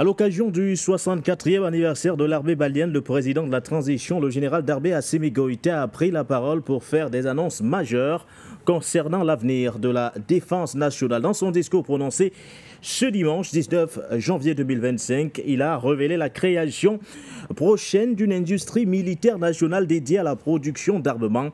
À l'occasion du 64e anniversaire de l'armée malienne, le président de la transition, le général Darbé Assimi Goïta, a pris la parole pour faire des annonces majeures concernant l'avenir de la défense nationale. Dans son discours prononcé ce dimanche 19 janvier 2025, il a révélé la création prochaine d'une industrie militaire nationale dédiée à la production d'armement.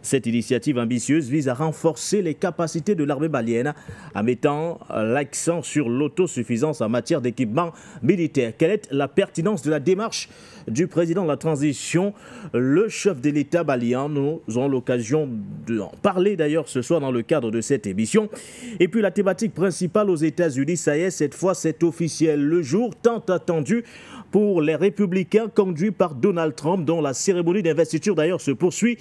Cette initiative ambitieuse vise à renforcer les capacités de l'armée malienne en mettant l'accent sur l'autosuffisance en matière d'équipement militaire. Quelle est la pertinence de la démarche du président de la transition, le chef de l'État malien? Nous aurons l'occasion d'en parler d'ailleurs ce soir dans le cadre de cette émission. Et puis la thématique principale aux États-Unis, ça y est, cette fois c'est officiel. Le jour tant attendu pour les républicains conduits par Donald Trump, dont la cérémonie d'investiture d'ailleurs se poursuit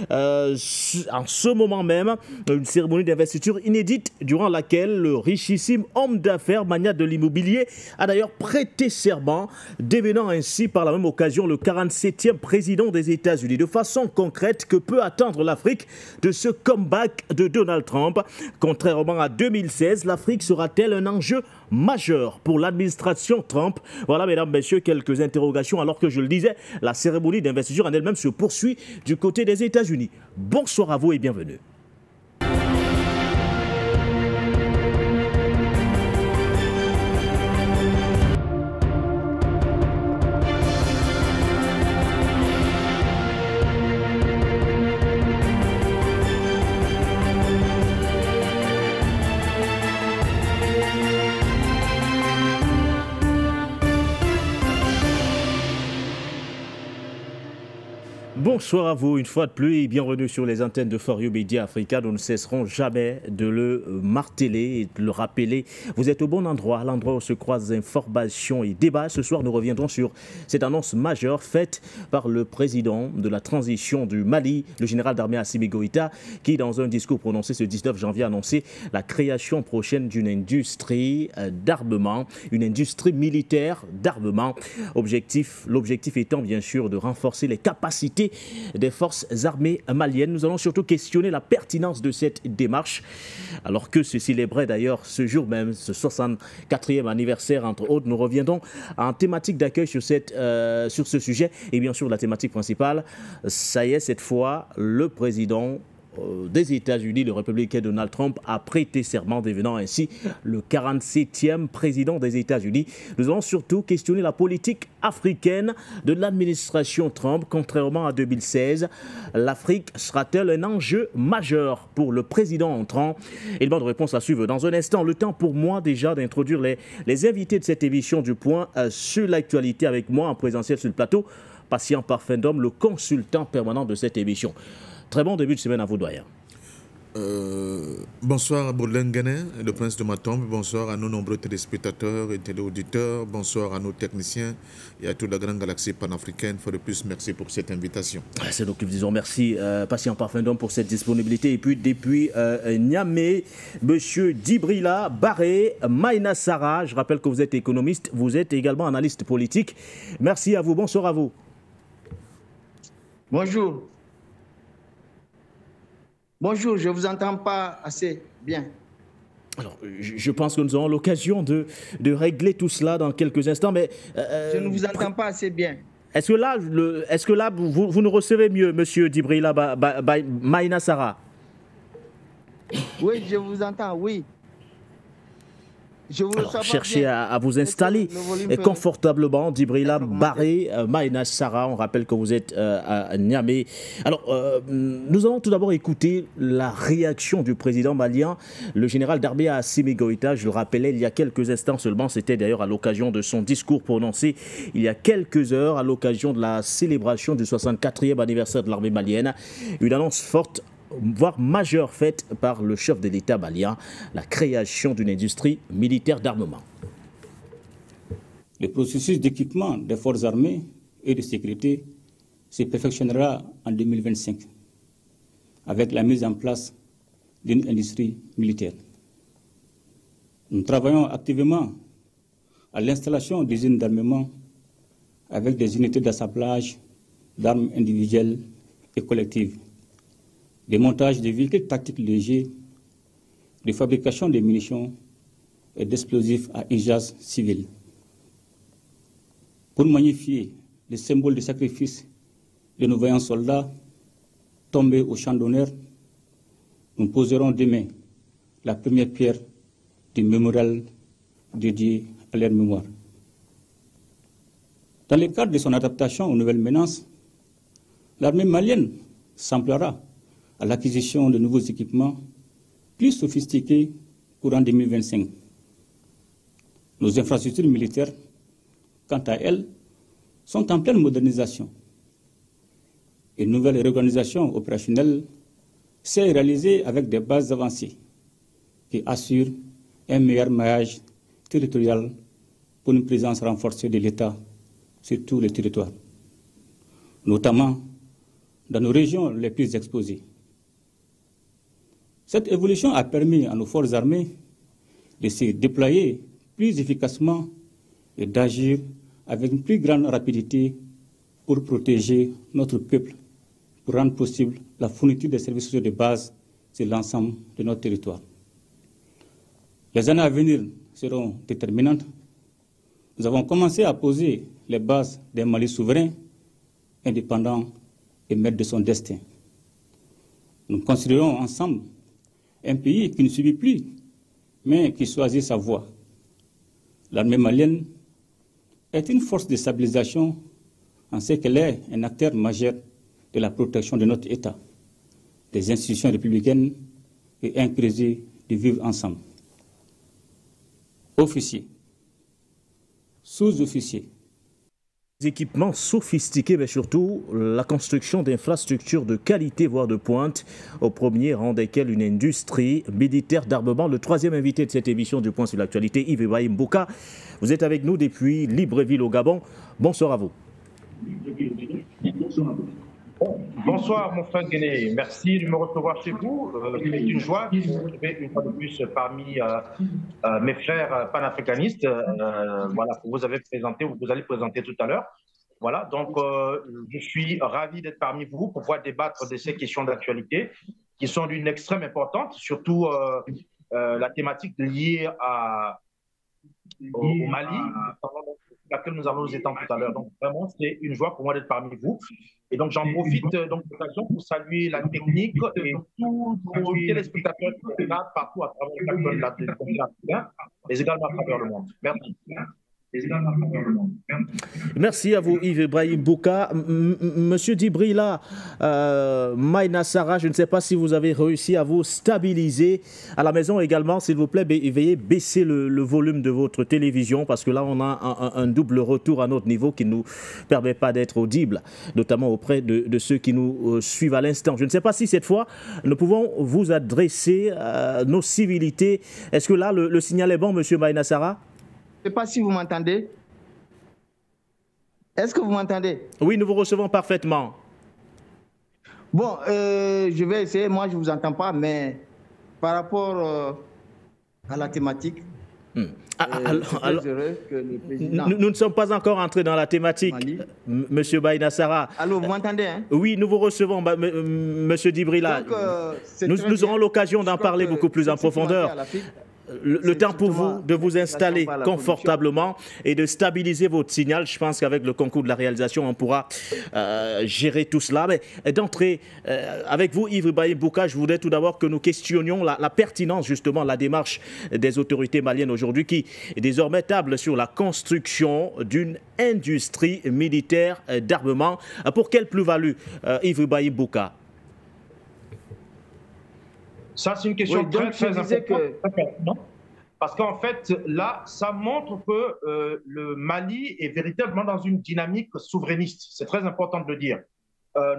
en ce moment même. Une cérémonie d'investiture inédite durant laquelle le richissime homme d'affaires, magnat de l'immobilier, a d'ailleurs prêté serment, devenant ainsi par la même occasion le 47e président des États-Unis. De façon concrète, que peut attendre l'Afrique de ce comeback de Donald Trump? Contrairement à 2016, l'Afrique sera-t-elle un enjeu majeur pour l'administration Trump? Voilà, mesdames, messieurs, quelques interrogations. Alors que je le disais, la cérémonie d'investiture en elle-même se poursuit du côté des États-Unis. Bonsoir à vous et bienvenue. Bonsoir à vous une fois de plus et bienvenue sur les antennes de For You Media Africa. Nous ne cesserons jamais de le marteler et de le rappeler. Vous êtes au bon endroit, l'endroit où se croisent informations et débats. Ce soir, nous reviendrons sur cette annonce majeure faite par le président de la transition du Mali, le général d'armée Assimi Goïta, qui, dans un discours prononcé ce 19 janvier, a annoncé la création prochaine d'une industrie d'armement, une industrie militaire d'armement. L'objectif étant bien sûr de renforcer les capacités des forces armées maliennes. Nous allons surtout questionner la pertinence de cette démarche, alors que se célébrait d'ailleurs ce jour même, ce 64e anniversaire entre autres. Nous reviendrons en thématique d'accueil sur ce sujet et bien sûr la thématique principale. Ça y est, cette fois, le président des États-Unis, le républicain Donald Trump, a prêté serment, devenant ainsi le 47e président des États-Unis. Nous allons surtout questionner la politique africaine de l'administration Trump. Contrairement à 2016, l'Afrique sera-t-elle un enjeu majeur pour le président entrant? Élément de réponse à suivre dans un instant. Le temps pour moi déjà d'introduire les invités de cette émission du Point sur l'actualité avec moi en présentiel sur le plateau. Patient Parfendum, le consultant permanent de cette émission. Très bon début de semaine à vous, doyen. Bonsoir à Baudelaire Ghané, le prince de Matombe. Bonsoir à nos nombreux téléspectateurs et téléauditeurs. Bonsoir à nos techniciens et à toute la grande galaxie panafricaine. Une fois de plus, merci pour cette invitation. C'est nous qui vous disons merci, Patient Parfendum, pour cette disponibilité. Et puis, depuis Niamey, monsieur Djibrila Barré, Maïna Sarah, je rappelle que vous êtes économiste, vous êtes également analyste politique. Merci à vous, bonsoir à vous. Bonjour. Bonjour, je ne vous entends pas assez bien. Alors, je pense que nous aurons l'occasion de régler tout cela dans quelques instants, mais... je ne vous entends pas assez bien. Est-ce que là, vous nous recevez mieux, monsieur Djibrila Maïna Sarah? Oui, je vous entends, oui. Alors, cherchez à vous installer confortablement. Djibrila Barré, Maïna Sarah, on rappelle que vous êtes à Niamey. Alors, nous allons tout d'abord écouter la réaction du président malien, le général Darbé Assimi Goïta. Je le rappelais il y a quelques instants seulement, c'était d'ailleurs à l'occasion de son discours prononcé il y a quelques heures, à l'occasion de la célébration du 64e anniversaire de l'armée malienne. Une annonce forte, voire majeure, faite par le chef de l'État malien, la création d'une industrie militaire d'armement. Le processus d'équipement des forces armées et de sécurité se perfectionnera en 2025 avec la mise en place d'une industrie militaire. Nous travaillons activement à l'installation d'usines d'armement avec des unités d'assemblage d'armes individuelles et collectives, des montages de véhicules tactiques légers, de fabrication de munitions et d'explosifs à usage civil. pour magnifier les symboles de sacrifice de nos vaillants soldats tombés au champ d'honneur, nous poserons demain la première pierre du mémorial dédié à leur mémoire. Dans le cadre de son adaptation aux nouvelles menaces, l'armée malienne s'emploiera à l'acquisition de nouveaux équipements plus sophistiqués courant 2025. Nos infrastructures militaires, quant à elles, sont en pleine modernisation. Une nouvelle réorganisation opérationnelle s'est réalisée avec des bases avancées qui assurent un meilleur maillage territorial pour une présence renforcée de l'État sur tous les territoires, notamment dans nos régions les plus exposées. Cette évolution a permis à nos forces armées de se déployer plus efficacement et d'agir avec une plus grande rapidité pour protéger notre peuple, pour rendre possible la fourniture des services sociaux de base sur l'ensemble de notre territoire. Les années à venir seront déterminantes. Nous avons commencé à poser les bases d'un Mali souverain, indépendant et maître de son destin. Nous construirons ensemble un pays qui ne subit plus, mais qui choisit sa voie. L'armée malienne est une force de stabilisation en ce qu'elle est un acteur majeur de la protection de notre État, des institutions républicaines et un plaisir de vivre ensemble. Officiers, sous-officiers, équipements sophistiqués, mais surtout la construction d'infrastructures de qualité, voire de pointe, au premier rang desquelles une industrie militaire d'armement. Le troisième invité de cette émission du Point sur l'actualité, Yves Mbouka. Vous êtes avec nous depuis Libreville au Gabon. Bonsoir à vous. Bonsoir mon frère Guéné, merci de me recevoir chez vous. C'est une joie de vous retrouver une fois de plus parmi mes frères panafricanistes, voilà, que vous allez présenter tout à l'heure. Voilà, donc je suis ravi d'être parmi vous pour pouvoir débattre de ces questions d'actualité qui sont d'une extrême importance, surtout la thématique liée au Mali, laquelle nous allons nous étendre tout à l'heure. Donc vraiment, c'est une joie pour moi d'être parmi vous. Et donc j'en profite donc de l'occasion pour saluer la technique et tous les téléspectateurs qui regardent partout à travers le continent africain, mais également à travers le monde. Merci. Merci à vous Yves Mbouka. Monsieur Dibrila, Maïna Sarah, je ne sais pas si vous avez réussi à vous stabiliser à la maison également. S'il vous plaît, veuillez baisser le volume de votre télévision parce que là on a un double retour à notre niveau qui ne nous permet pas d'être audible, notamment auprès de ceux qui nous suivent à l'instant. Je ne sais pas si cette fois nous pouvons vous adresser nos civilités. Est-ce que là le signal est bon, monsieur Maïna Sarah? Je ne sais pas si vous m'entendez. Est-ce que vous m'entendez? Oui, nous vous recevons parfaitement. Bon, je vais essayer. Moi, je ne vous entends pas, mais par rapport à la thématique, alors, que le président nous ne sommes pas encore entrés dans la thématique, monsieur Maïna Sarah. Allô, vous m'entendez hein? Oui, nous vous recevons, monsieur Dibrila. Donc, nous aurons l'occasion d'en parler beaucoup plus en profondeur. Le temps pour vous de vous installer confortablement et de stabiliser votre signal. Je pense qu'avec le concours de la réalisation, on pourra gérer tout cela. Mais d'entrée, avec vous, Yves Mbouka, je voudrais tout d'abord que nous questionnions la pertinence, justement, de la démarche des autorités maliennes aujourd'hui qui est désormais table sur la construction d'une industrie militaire d'armement. Pour quelle plus-value, Yves Mbouka? Ça, c'est une question très importante. Parce qu'en fait, là, ça montre que le Mali est véritablement dans une dynamique souverainiste. C'est très important de le dire.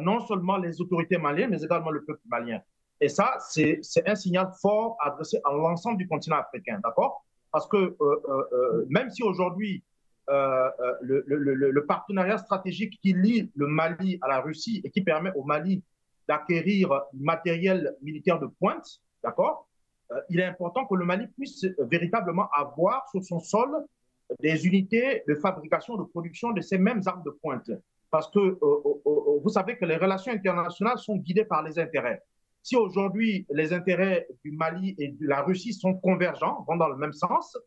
Non seulement les autorités maliennes, mais également le peuple malien. Et ça, c'est un signal fort adressé à l'ensemble du continent africain, d'accord? Parce que même si aujourd'hui, le partenariat stratégique qui lie le Mali à la Russie et qui permet au Mali d'acquérir du matériel militaire de pointe, d'accord? Il est important que le Mali puisse véritablement avoir sur son sol des unités de fabrication, de production de ces mêmes armes de pointe. Parce que vous savez que les relations internationales sont guidées par les intérêts. Si aujourd'hui les intérêts du Mali et de la Russie sont convergents, vont dans le même sens,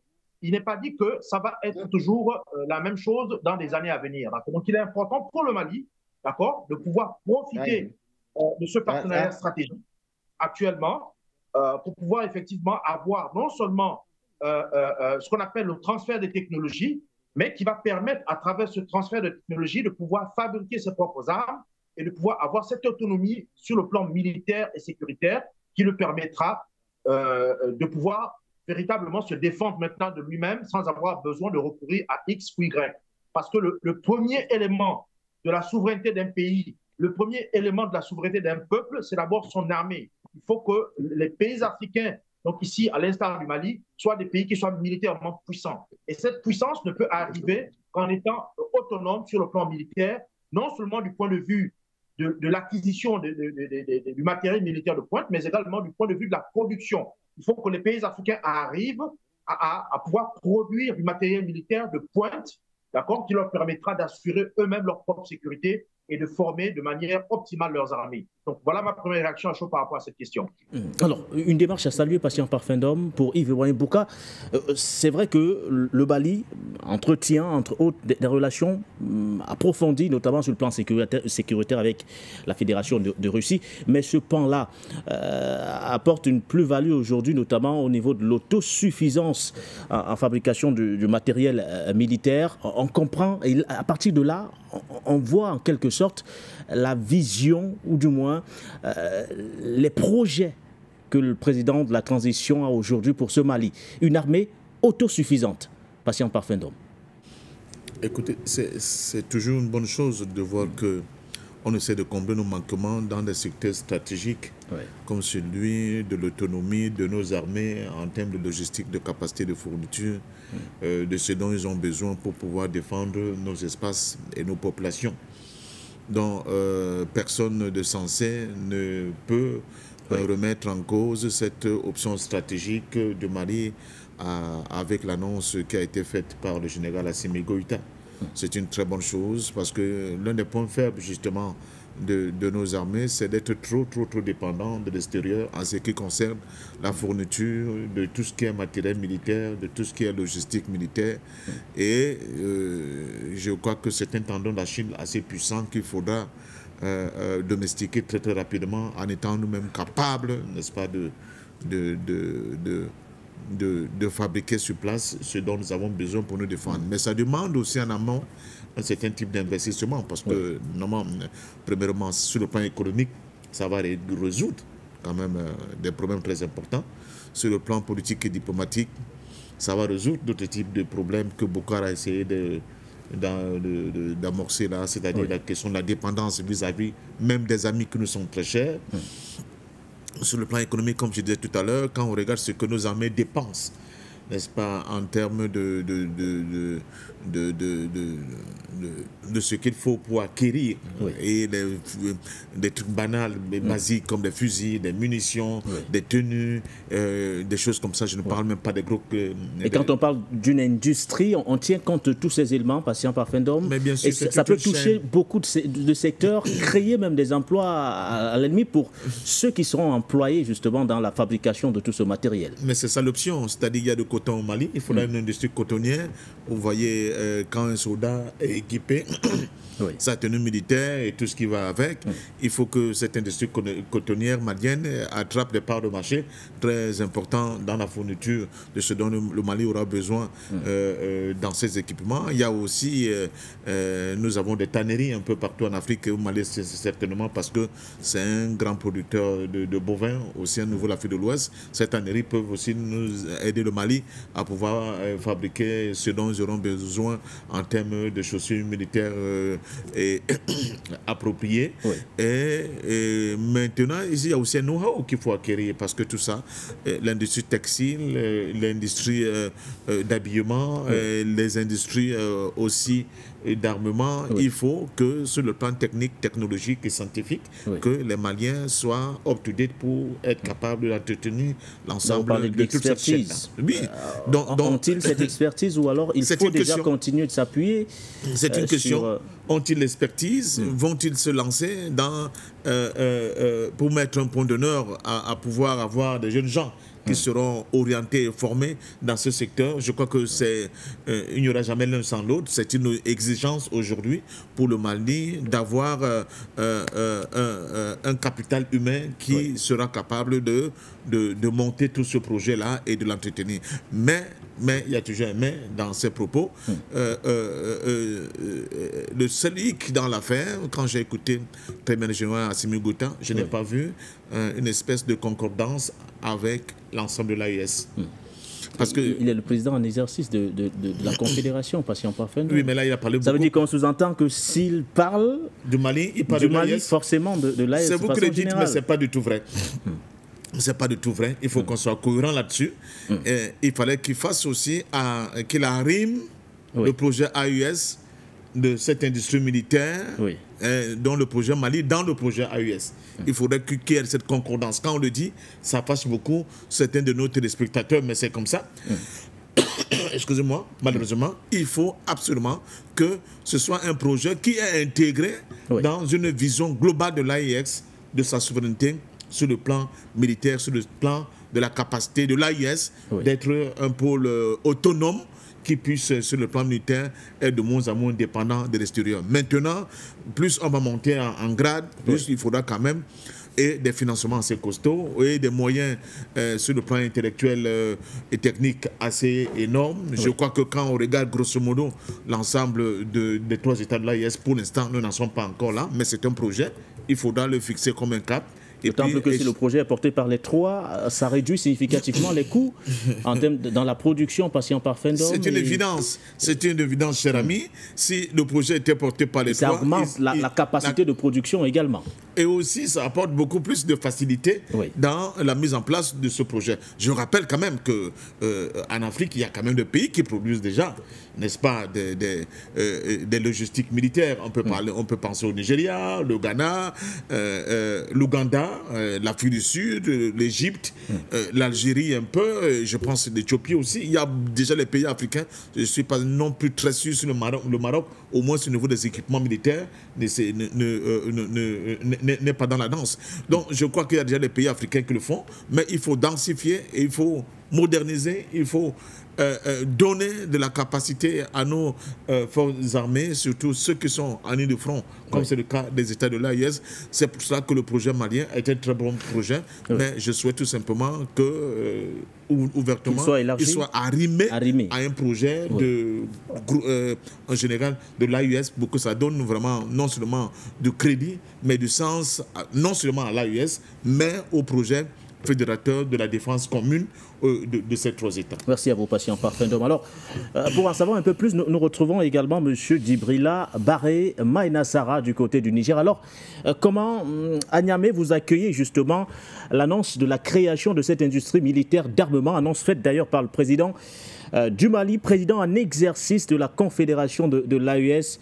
il n'est pas dit que ça va être toujours la même chose dans les années à venir. Donc, il est important pour le Mali, d'accord, de pouvoir profiter de ce partenariat stratégique actuellement pour pouvoir effectivement avoir non seulement ce qu'on appelle le transfert des technologies, mais qui va permettre à travers ce transfert de technologies de pouvoir fabriquer ses propres armes et de pouvoir avoir cette autonomie sur le plan militaire et sécuritaire qui le permettra de pouvoir véritablement se défendre maintenant de lui-même sans avoir besoin de recourir à X ou Y. Parce que le premier élément de la souveraineté d'un pays, le premier élément de la souveraineté d'un peuple, c'est d'abord son armée. Il faut que les pays africains, donc ici, à l'instar du Mali, soient des pays qui soient militairement puissants. Et cette puissance ne peut arriver qu'en étant autonome sur le plan militaire, non seulement du point de vue de l'acquisition du matériel militaire de pointe, mais également du point de vue de la production. Il faut que les pays africains arrivent à pouvoir produire du matériel militaire de pointe, d'accord, qui leur permettra d'assurer eux-mêmes leur propre sécurité et de former de manière optimale leurs armées. Donc voilà ma première réaction à chaud par rapport à cette question. Alors, une démarche à saluer, patient parfum d'homme, pour Yves Ibrahim Bouka. C'est vrai que le Mali entretient, entre autres, des relations approfondies, notamment sur le plan sécuritaire avec la Fédération de Russie. Mais ce pan-là apporte une plus-value aujourd'hui, notamment au niveau de l'autosuffisance en fabrication du matériel militaire. On comprend, et à partir de là, on voit en quelque sorte la vision, ou du moins les projets que le président de la transition a aujourd'hui pour ce Mali. Une armée autosuffisante. Patient parfum d'homme. Écoutez, c'est toujours une bonne chose de voir qu'on essaie de combler nos manquements dans des secteurs stratégiques, comme celui de l'autonomie de nos armées en termes de logistique, de capacité de fourniture, de ce dont ils ont besoin pour pouvoir défendre nos espaces et nos populations. Donc, personne de sensé ne peut remettre en cause cette option stratégique de Mali avec l'annonce qui a été faite par le général Assimi Goïta. C'est une très bonne chose parce que l'un des points faibles justement de nos armées, c'est d'être trop dépendant de l'extérieur en ce qui concerne la fourniture de tout ce qui est matériel militaire, de tout ce qui est logistique militaire. Et je crois que c'est un tendon d'Achille assez puissant qu'il faudra domestiquer très rapidement en étant nous-mêmes capables, n'est-ce pas, de fabriquer sur place ce dont nous avons besoin pour nous défendre. Mais ça demande aussi en amont un certain type d'investissement parce que, normalement, premièrement, sur le plan économique, ça va résoudre quand même des problèmes très importants. Sur le plan politique et diplomatique, ça va résoudre d'autres types de problèmes que Boukhara a essayé d'amorcer là, c'est-à-dire la question de la dépendance vis-à-vis même des amis qui nous sont très chers. Sur le plan économique, comme je disais tout à l'heure, quand on regarde ce que nos armées dépensent, n'est-ce pas, en termes de ce qu'il faut pour acquérir, et des trucs banals, mais basiques, comme des fusils, des munitions, des tenues, des choses comme ça. Je ne parle même pas des gros... Et quand on parle d'une industrie, on tient compte de tous ces éléments, patient parfum d'homme. Mais bien sûr, et ça peut toucher beaucoup de secteurs, créer même des emplois à l'ennemi pour ceux qui seront employés justement dans la fabrication de tout ce matériel. Mais c'est ça l'option, c'est-à-dire il y a du coton au Mali, il faudra une industrie cotonnière. Vous voyez, quand un soldat est équipé, sa tenue militaire et tout ce qui va avec, il faut que cette industrie cotonnière malienne attrape des parts de marché très importantes dans la fourniture de ce dont le Mali aura besoin dans ses équipements. Il y a aussi, nous avons des tanneries un peu partout en Afrique et au Mali, c'est certainement parce que c'est un grand producteur de bovins, aussi à nouveau l'Afrique de l'Ouest. Ces tanneries peuvent aussi nous aider le Mali à pouvoir fabriquer ce dont ils auront besoin en termes de chaussures militaires et appropriées. Et maintenant, ici, il y a aussi un know-how qu'il faut acquérir parce que tout ça, l'industrie textile, l'industrie d'habillement, les industries aussi d'armement, il faut que sur le plan technique, technologique et scientifique, que les Maliens soient up-to-date pour être capables d'entretenir l'ensemble de toute cette chaîne. Oui. Ont-ils cette expertise ou alors il faut déjà continuer de s'appuyer? C'est une question. Ont-ils l'expertise? Vont-ils se lancer dans pour mettre un point d'honneur à pouvoir avoir des jeunes gens qui seront orientés et formés dans ce secteur. Je crois que il n'y aura jamais l'un sans l'autre. C'est une exigence aujourd'hui pour le Mali d'avoir un capital humain qui sera capable de monter tout ce projet-là et de l'entretenir. Mais il y a toujours un mais dans ces propos. Le seul hic dans l'affaire, quand j'ai écouté le Premier général Assimi Goïta, je n'ai pas vu une espèce de concordance avec l'ensemble de l'AES. Parce il est le président en exercice de la Confédération, patient parfait. Oui, mais là, il a parlé beaucoup. Ça veut dire qu'on sous-entend que s'il parle du Mali, il parle du Mali, forcément de l'AES. C'est vous qui le dites, mais ce n'est pas du tout vrai. C'est pas du tout vrai. Il faut qu'on soit cohérent là-dessus. Il fallait qu'il fasse aussi, qu'il arrime le projet AES de cette industrie militaire, dans le projet Mali, dans le projet AES. Il faudrait qu'il y ait cette concordance. Quand on le dit, ça passe beaucoup certains de nos téléspectateurs, mais c'est comme ça. Excusez-moi, malheureusement, il faut absolument que ce soit un projet qui est intégré dans une vision globale de l'AES, de sa souveraineté, sur le plan militaire, sur le plan de la capacité de l'AIS d'être un pôle autonome qui puisse, sur le plan militaire, être de moins en moins dépendant de l'extérieur. Maintenant, plus on va monter en grade, plus il faudra quand même des financements assez costauds et des moyens sur le plan intellectuel et technique assez énormes. Je crois que quand on regarde grosso modo l'ensemble des 3 États de l'AIS, pour l'instant, nous n'en sommes pas encore là, mais c'est un projet. Il faudra le fixer comme un cap. D'autant plus que si le projet est porté par les 3, ça réduit significativement les coûts en termes dans la production patient parfait d'homme. C'est une évidence. C'est une évidence, cher ami. Si le projet était porté par les 3... Ça augmente la capacité de production également. Et aussi, ça apporte beaucoup plus de facilité dans la mise en place de ce projet. Je rappelle quand même qu'en Afrique, il y a quand même des pays qui produisent déjà, n'est-ce pas, des logistiques militaires. On peut penser au Nigeria, le Ghana, l'Ouganda, l'Afrique du Sud, l'Égypte, l'Algérie un peu, je pense l'Éthiopie aussi. Il y a déjà les pays africains. Je ne suis pas non plus très sûr sur le Maroc, au moins au niveau des équipements militaires, n'est pas dans la danse. Donc je crois qu'il y a déjà les pays africains qui le font, mais il faut densifier, et il faut moderniser, il faut donner de la capacité à nos forces armées, surtout ceux qui sont en ligne de front, comme c'est le cas des États de l'AIS. C'est pour cela que le projet malien est un très bon projet, mais je souhaite tout simplement que ouvertement, il soit arrimé à un projet en général de l'AIS, pour que ça donne vraiment non seulement du crédit, mais du sens non seulement à l'AIS, mais au projet fédérateur de la défense commune de ces 3 États. Merci à vous, patient parfait d'homme. Alors, pour en savoir un peu plus, nous retrouvons également M. Djibrila Baré Maïnassara du côté du Niger. Alors, comment, à Niamey, vous accueillez justement l'annonce de la création de cette industrie militaire d'armement, annonce faite d'ailleurs par le président du Mali, président en exercice de la Confédération de l'AES.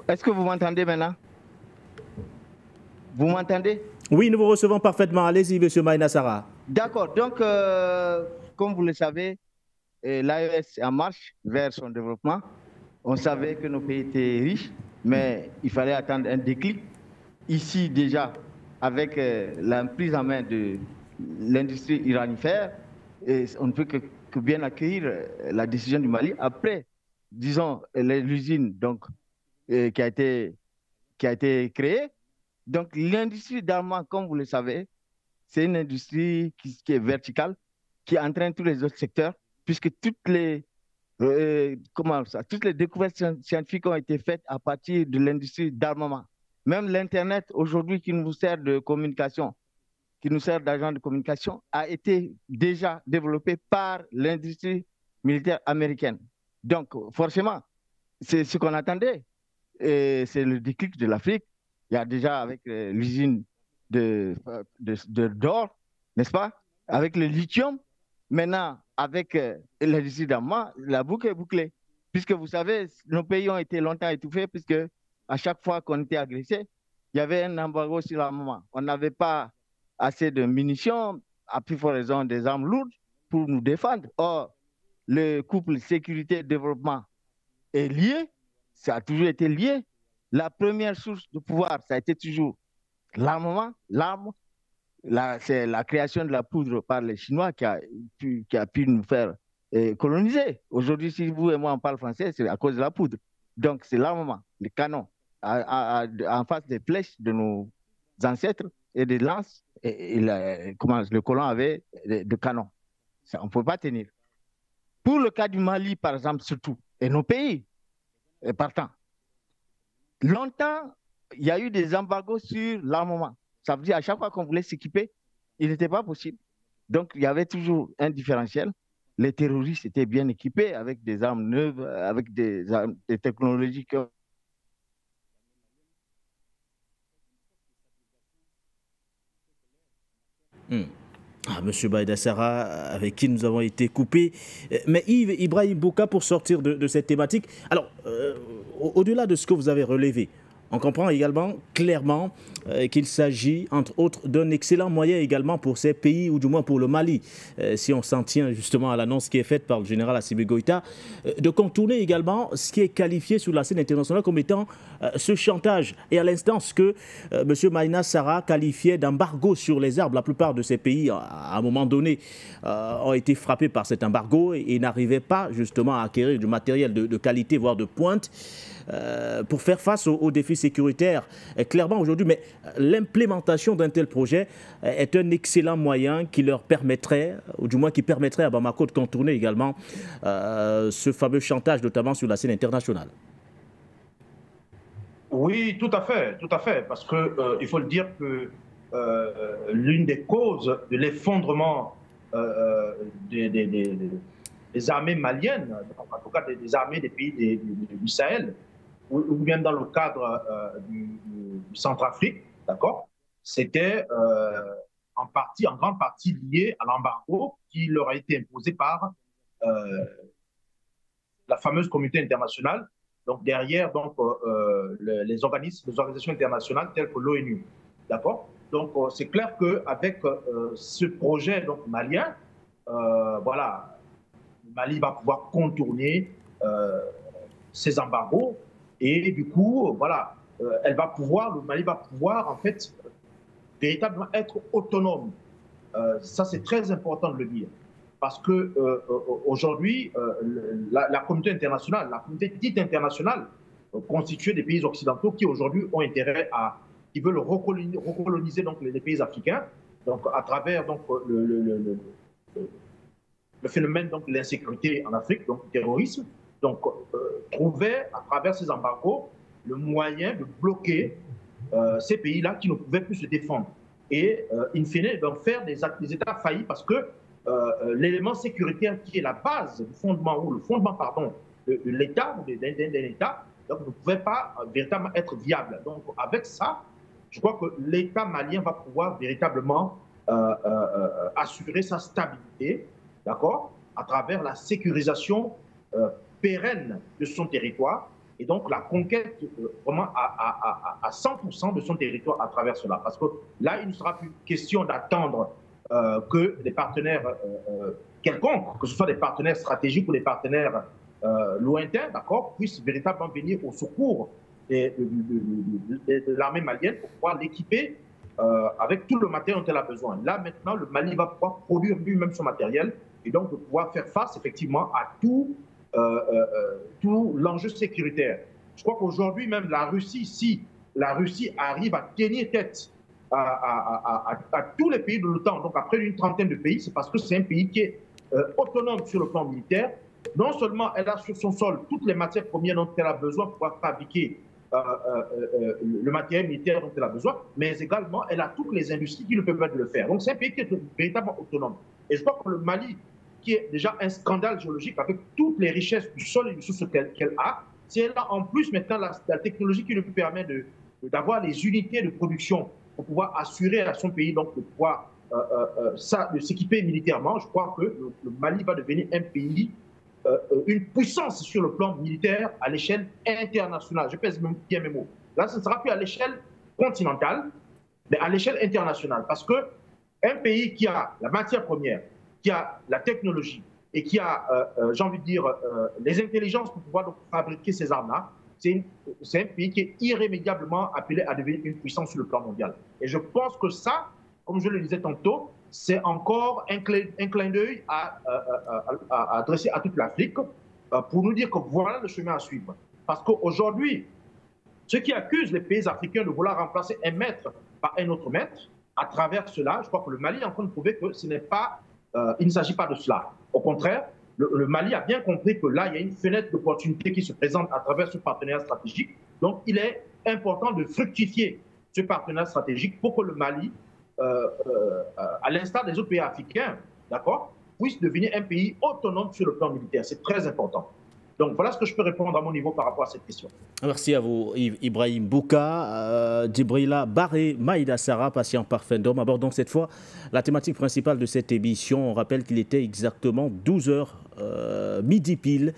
Est-ce que vous m'entendez maintenant? Vous m'entendez? Oui, nous vous recevons parfaitement. Allez-y, M. Maïnassara. D'accord. Donc, comme vous le savez, l'AES est en marche vers son développement. On savait que nos pays étaient riches, mais il fallait attendre un déclic. Ici, déjà, avec la prise en main de l'industrie iranifère, on ne peut que bien accueillir la décision du Mali. Après, disons, l'usine qui a été créée. Donc, l'industrie d'armement, comme vous le savez, c'est une industrie qui est verticale, qui entraîne tous les autres secteurs, puisque toutes les découvertes scientifiques ont été faites à partir de l'industrie d'armement. Même l'Internet, aujourd'hui, qui nous sert de communication, qui nous sert d'agent de communication, a été déjà développé par l'industrie militaire américaine. Donc, forcément, c'est ce qu'on attendait. C'est le déclic de l'Afrique. Il y a déjà avec l'usine d'or, n'est-ce pas? Avec le lithium. Maintenant, avec l'industrie d'armement, la boucle est bouclée. Puisque vous savez, nos pays ont été longtemps étouffés, puisque à chaque fois qu'on était agressé, il y avait un embargo sur l'armement. On n'avait pas assez de munitions, à plus forte raison des armes lourdes, pour nous défendre. Or, le couple sécurité-développement est lié, ça a toujours été lié. la première source de pouvoir, ça a été toujours l'armement, l'arme. C'est la création de la poudre par les Chinois qui a pu nous faire coloniser. Aujourd'hui, si vous et moi on parle français, c'est à cause de la poudre. Donc, c'est l'armement, les canons, en face des flèches de nos ancêtres et des lances. Le colon avait de canons. Ça, on ne peut pas tenir. Pour le cas du Mali, par exemple, surtout, et nos pays partants, longtemps, il y a eu des embargos sur l'armement. Ça veut dire à chaque fois qu'on voulait s'équiper, il n'était pas possible. Donc, il y avait toujours un différentiel. Les terroristes étaient bien équipés avec des armes neuves, avec des technologies que... Monsieur Baïda-Sara, avec qui nous avons été coupés. Mais Yves Ibrahim Bouka, pour sortir de cette thématique, alors, au-delà de ce que vous avez relevé, on comprend également clairement qu'il s'agit, entre autres, d'un excellent moyen également pour ces pays, ou du moins pour le Mali, si on s'en tient justement à l'annonce qui est faite par le général Assimi Goïta, de contourner également ce qui est qualifié sur la scène internationale comme étant ce chantage. Et à l'instant, ce que M. Maïna Sara qualifiait d'embargo sur les armes, la plupart de ces pays, à un moment donné, ont été frappés par cet embargo et n'arrivaient pas justement à acquérir du matériel de qualité, voire de pointe, pour faire face aux défis sécuritaires clairement aujourd'hui. Mais l'implémentation d'un tel projet est un excellent moyen qui leur permettrait, ou du moins qui permettrait à Bamako de contourner également ce fameux chantage, notamment sur la scène internationale. Oui, tout à fait, parce que il faut le dire que l'une des causes de l'effondrement des armées maliennes, en tout cas des armées des pays du Sahel, ou bien dans le cadre du Centrafrique, d'accord, c'était en grande partie lié à l'embargo qui leur a été imposé par la fameuse communauté internationale, donc derrière les organisations internationales telles que l'ONU, d'accord. Donc c'est clair qu'avec ce projet malien, voilà, le Mali va pouvoir contourner ces embargos. Et du coup, voilà, le Mali va pouvoir en fait véritablement être autonome. Ça, c'est très important de le dire. Parce que aujourd'hui, la communauté internationale, la communauté dite internationale, constituée des pays occidentaux qui aujourd'hui ont intérêt qui veulent recoloniser donc, les pays africains, donc à travers donc, le phénomène de l'insécurité en Afrique, donc le terrorisme. Donc, trouver à travers ces embargos le moyen de bloquer ces pays-là qui ne pouvaient plus se défendre. Et, in fine, donc, faire des États faillis parce que l'élément sécuritaire qui est la base du fondement, ou le fondement, pardon, de l'État ou d'un État, donc, ne pouvait pas véritablement être viable. Donc, avec ça, je crois que l'État malien va pouvoir véritablement assurer sa stabilité, d'accord, à travers la sécurisation pérenne de son territoire et donc la conquête vraiment à 100% de son territoire à travers cela. Parce que là, il ne sera plus question d'attendre que des partenaires quelconques, que ce soit des partenaires stratégiques ou des partenaires lointains, d'accord, puissent véritablement venir au secours de l'armée malienne pour pouvoir l'équiper avec tout le matériel dont elle a besoin. Là, maintenant, le Mali va pouvoir produire lui-même son matériel et donc de pouvoir faire face effectivement à tout l'enjeu sécuritaire. Je crois qu'aujourd'hui même la Russie, si la Russie arrive à tenir tête à tous les pays de l'OTAN, donc après une trentaine de pays, c'est parce que c'est un pays qui est autonome sur le plan militaire. Non seulement elle a sur son sol toutes les matières premières dont elle a besoin pour pouvoir fabriquer le matériel militaire dont elle a besoin, mais également elle a toutes les industries qui lui permettent de le faire. Donc c'est un pays qui est véritablement autonome. Et je crois que le Mali, qui est déjà un scandale géologique avec toutes les richesses du sol et du sous-sol qu'elle a, si elle a en plus maintenant la technologie qui lui permet d'avoir les unités de production pour pouvoir assurer à son pays donc de pouvoir de s'équiper militairement, je crois que le Mali va devenir un pays, une puissance sur le plan militaire à l'échelle internationale. Je pèse bien mes mots. Là, ce ne sera plus à l'échelle continentale, mais à l'échelle internationale. Parce qu'un pays qui a la matière première, qui a la technologie et qui a, j'ai envie de dire, les intelligences pour pouvoir donc fabriquer ces armes-là, c'est un pays qui est irrémédiablement appelé à devenir une puissance sur le plan mondial. Et je pense que ça, comme je le disais tantôt, c'est encore un clin d'œil à adresser à toute l'Afrique pour nous dire que voilà le chemin à suivre. Parce qu'aujourd'hui, ceux qui accusent les pays africains de vouloir remplacer un maître par un autre maître, à travers cela, je crois que le Mali est en train de prouver que ce n'est pas, il ne s'agit pas de cela. Au contraire, le Mali a bien compris que là, il y a une fenêtre d'opportunité qui se présente à travers ce partenariat stratégique. Donc, il est important de fructifier ce partenariat stratégique pour que le Mali, à l'instar des autres pays africains, d'accord, puisse devenir un pays autonome sur le plan militaire. C'est très important. Donc voilà ce que je peux répondre à mon niveau par rapport à cette question. Merci à vous, Ibrahim Bouka. Djibrila Baré, Maïda Sarra, patient par Fendom. Abordons cette fois la thématique principale de cette émission. On rappelle qu'il était exactement 12h midi pile,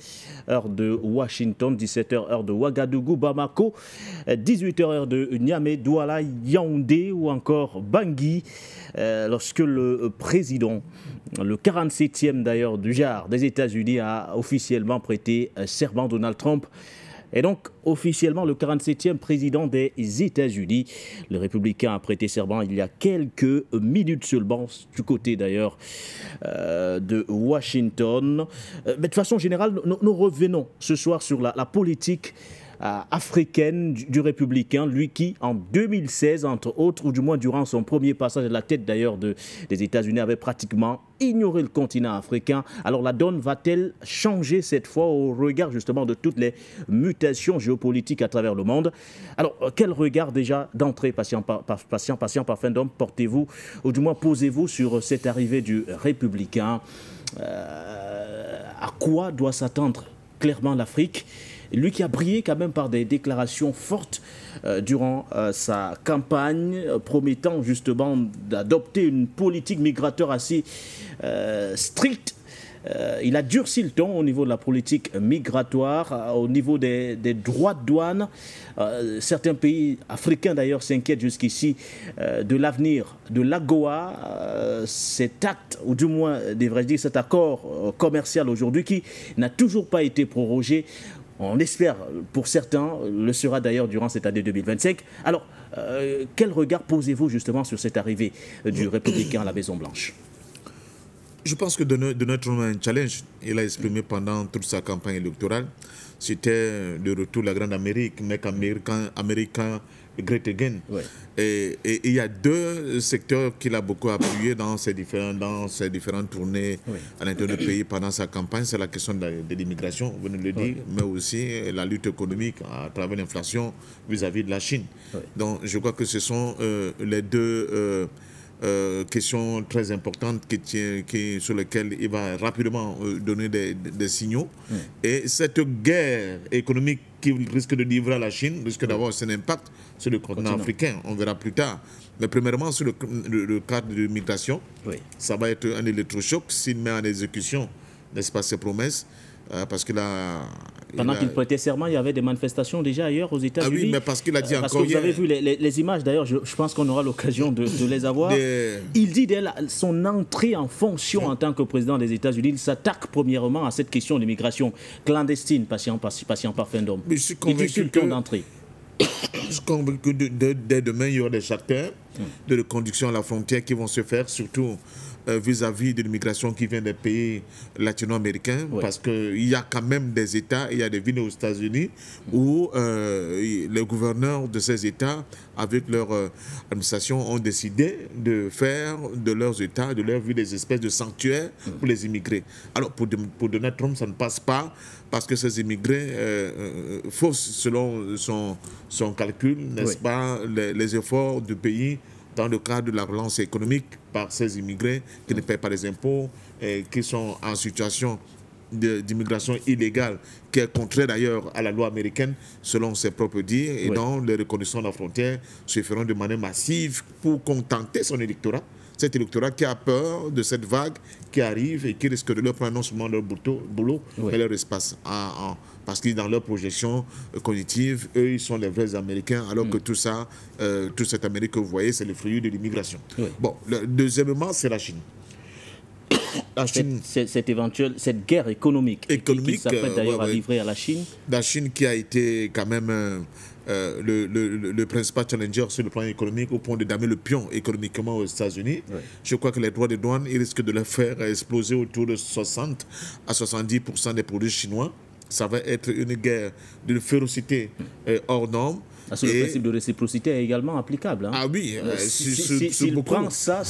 heure de Washington, 17h heure de Ouagadougou, Bamako, 18h heure de Niamey, Douala, Yaoundé ou encore Bangui, lorsque le président, le 47e d'ailleurs du JAR des États-Unis, a officiellement prêté serment. Donald Trump est donc officiellement le 47e président des États-Unis. Le républicain a prêté serment il y a quelques minutes seulement, du côté d'ailleurs de Washington. Mais de façon générale, nous revenons ce soir sur la politique africaine du républicain, lui qui en 2016, entre autres, ou du moins durant son premier passage à la tête d'ailleurs des États-Unis, avait pratiquement ignoré le continent africain. Alors la donne va-t-elle changer cette fois au regard justement de toutes les mutations géopolitiques à travers le monde? Alors quel regard déjà d'entrée, patient par Fendom, portez-vous, ou du moins posez-vous sur cette arrivée du républicain? À quoi doit s'attendre clairement l'Afrique? Lui qui a brillé quand même par des déclarations fortes durant sa campagne, promettant justement d'adopter une politique migratoire assez stricte. Il a durci le ton au niveau de la politique migratoire, au niveau des droits de douane. Certains pays africains d'ailleurs s'inquiètent jusqu'ici de l'avenir de l'AGOA, cet acte, ou du moins devrais-je dire cet accord commercial aujourd'hui qui n'a toujours pas été prorogé. On espère, pour certains, le sera d'ailleurs durant cette année 2025. Alors, quel regard posez-vous justement sur cette arrivée du républicain à la Maison-Blanche? Je pense que Donald Trump a un challenge. Il a exprimé pendant toute sa campagne électorale. C'était le retour de la grande Amérique, Make America Great Again. Ouais. Et il y a deux secteurs qu'il a beaucoup appuyé dans ses différentes tournées à l'intérieur du pays pendant sa campagne. C'est la question de l'immigration, vous venez de le dire, mais aussi la lutte économique à travers l'inflation vis-à-vis de la Chine. Donc je crois que ce sont les deux questions très importantes sur lesquelles il va rapidement donner des signaux. Et cette guerre économique qu'il risque de livrer à la Chine risque d'avoir un impact sur le continent africain. On verra plus tard. Mais premièrement, sur le cadre de l'immigration, ça va être un électrochoc s'il met en exécution, n'est-ce pas, ses promesses. Parce que là, pendant qu'il prêtait serment, il y avait des manifestations déjà ailleurs aux États-Unis. Ah oui, mais parce qu'il a dit parce que vous avez vu les images, d'ailleurs, je pense qu'on aura l'occasion de les avoir. Il dit dès son entrée en fonction en tant que président des États-Unis, il s'attaque premièrement à cette question d'immigration clandestine, patient par Fendom. Mais je suis convaincu d'entrée. Je suis convaincu que dès demain, il y aura des charters de reconduction à la frontière qui vont se faire, surtout vis-à-vis de l'immigration qui vient des pays latino-américains, parce qu'il y a quand même des États, il y a des villes aux États-Unis où les gouverneurs de ces États, avec leur administration, ont décidé de faire de leurs États, de leur ville, des espèces de sanctuaires pour les immigrés. Alors pour Donald Trump, ça ne passe pas, parce que ces immigrés faussent selon son calcul, n'est-ce pas, les efforts du pays dans le cadre de la relance économique par ces immigrés qui ne paient pas les impôts et qui sont en situation d'immigration illégale, qui est contraire d'ailleurs à la loi américaine, selon ses propres dires, et donc les reconnaissances de la frontière se feront de manière massive pour contenter son électorat. Cet électorat qui a peur de cette vague qui arrive et qui risque de leur prendre non seulement leur boulot, mais leur espace. Parce que dans leur projection cognitive, eux, ils sont les vrais Américains, alors que tout ça, toute cette Amérique que vous voyez, c'est le fruit de l'immigration. Bon, deuxièmement, c'est la Chine. cette guerre économique qui s'apprête d'ailleurs à livrer à la Chine. La Chine qui a été quand même le principal challenger sur le plan économique au point de damer le pion économiquement aux États-Unis. Je crois que les droits de douane, ils risquent de les faire exploser autour de 60 à 70% des produits chinois. Ça va être une guerre d'une férocité hors norme. Le principe de réciprocité est également applicable. Hein. Ah oui, s'il prend ça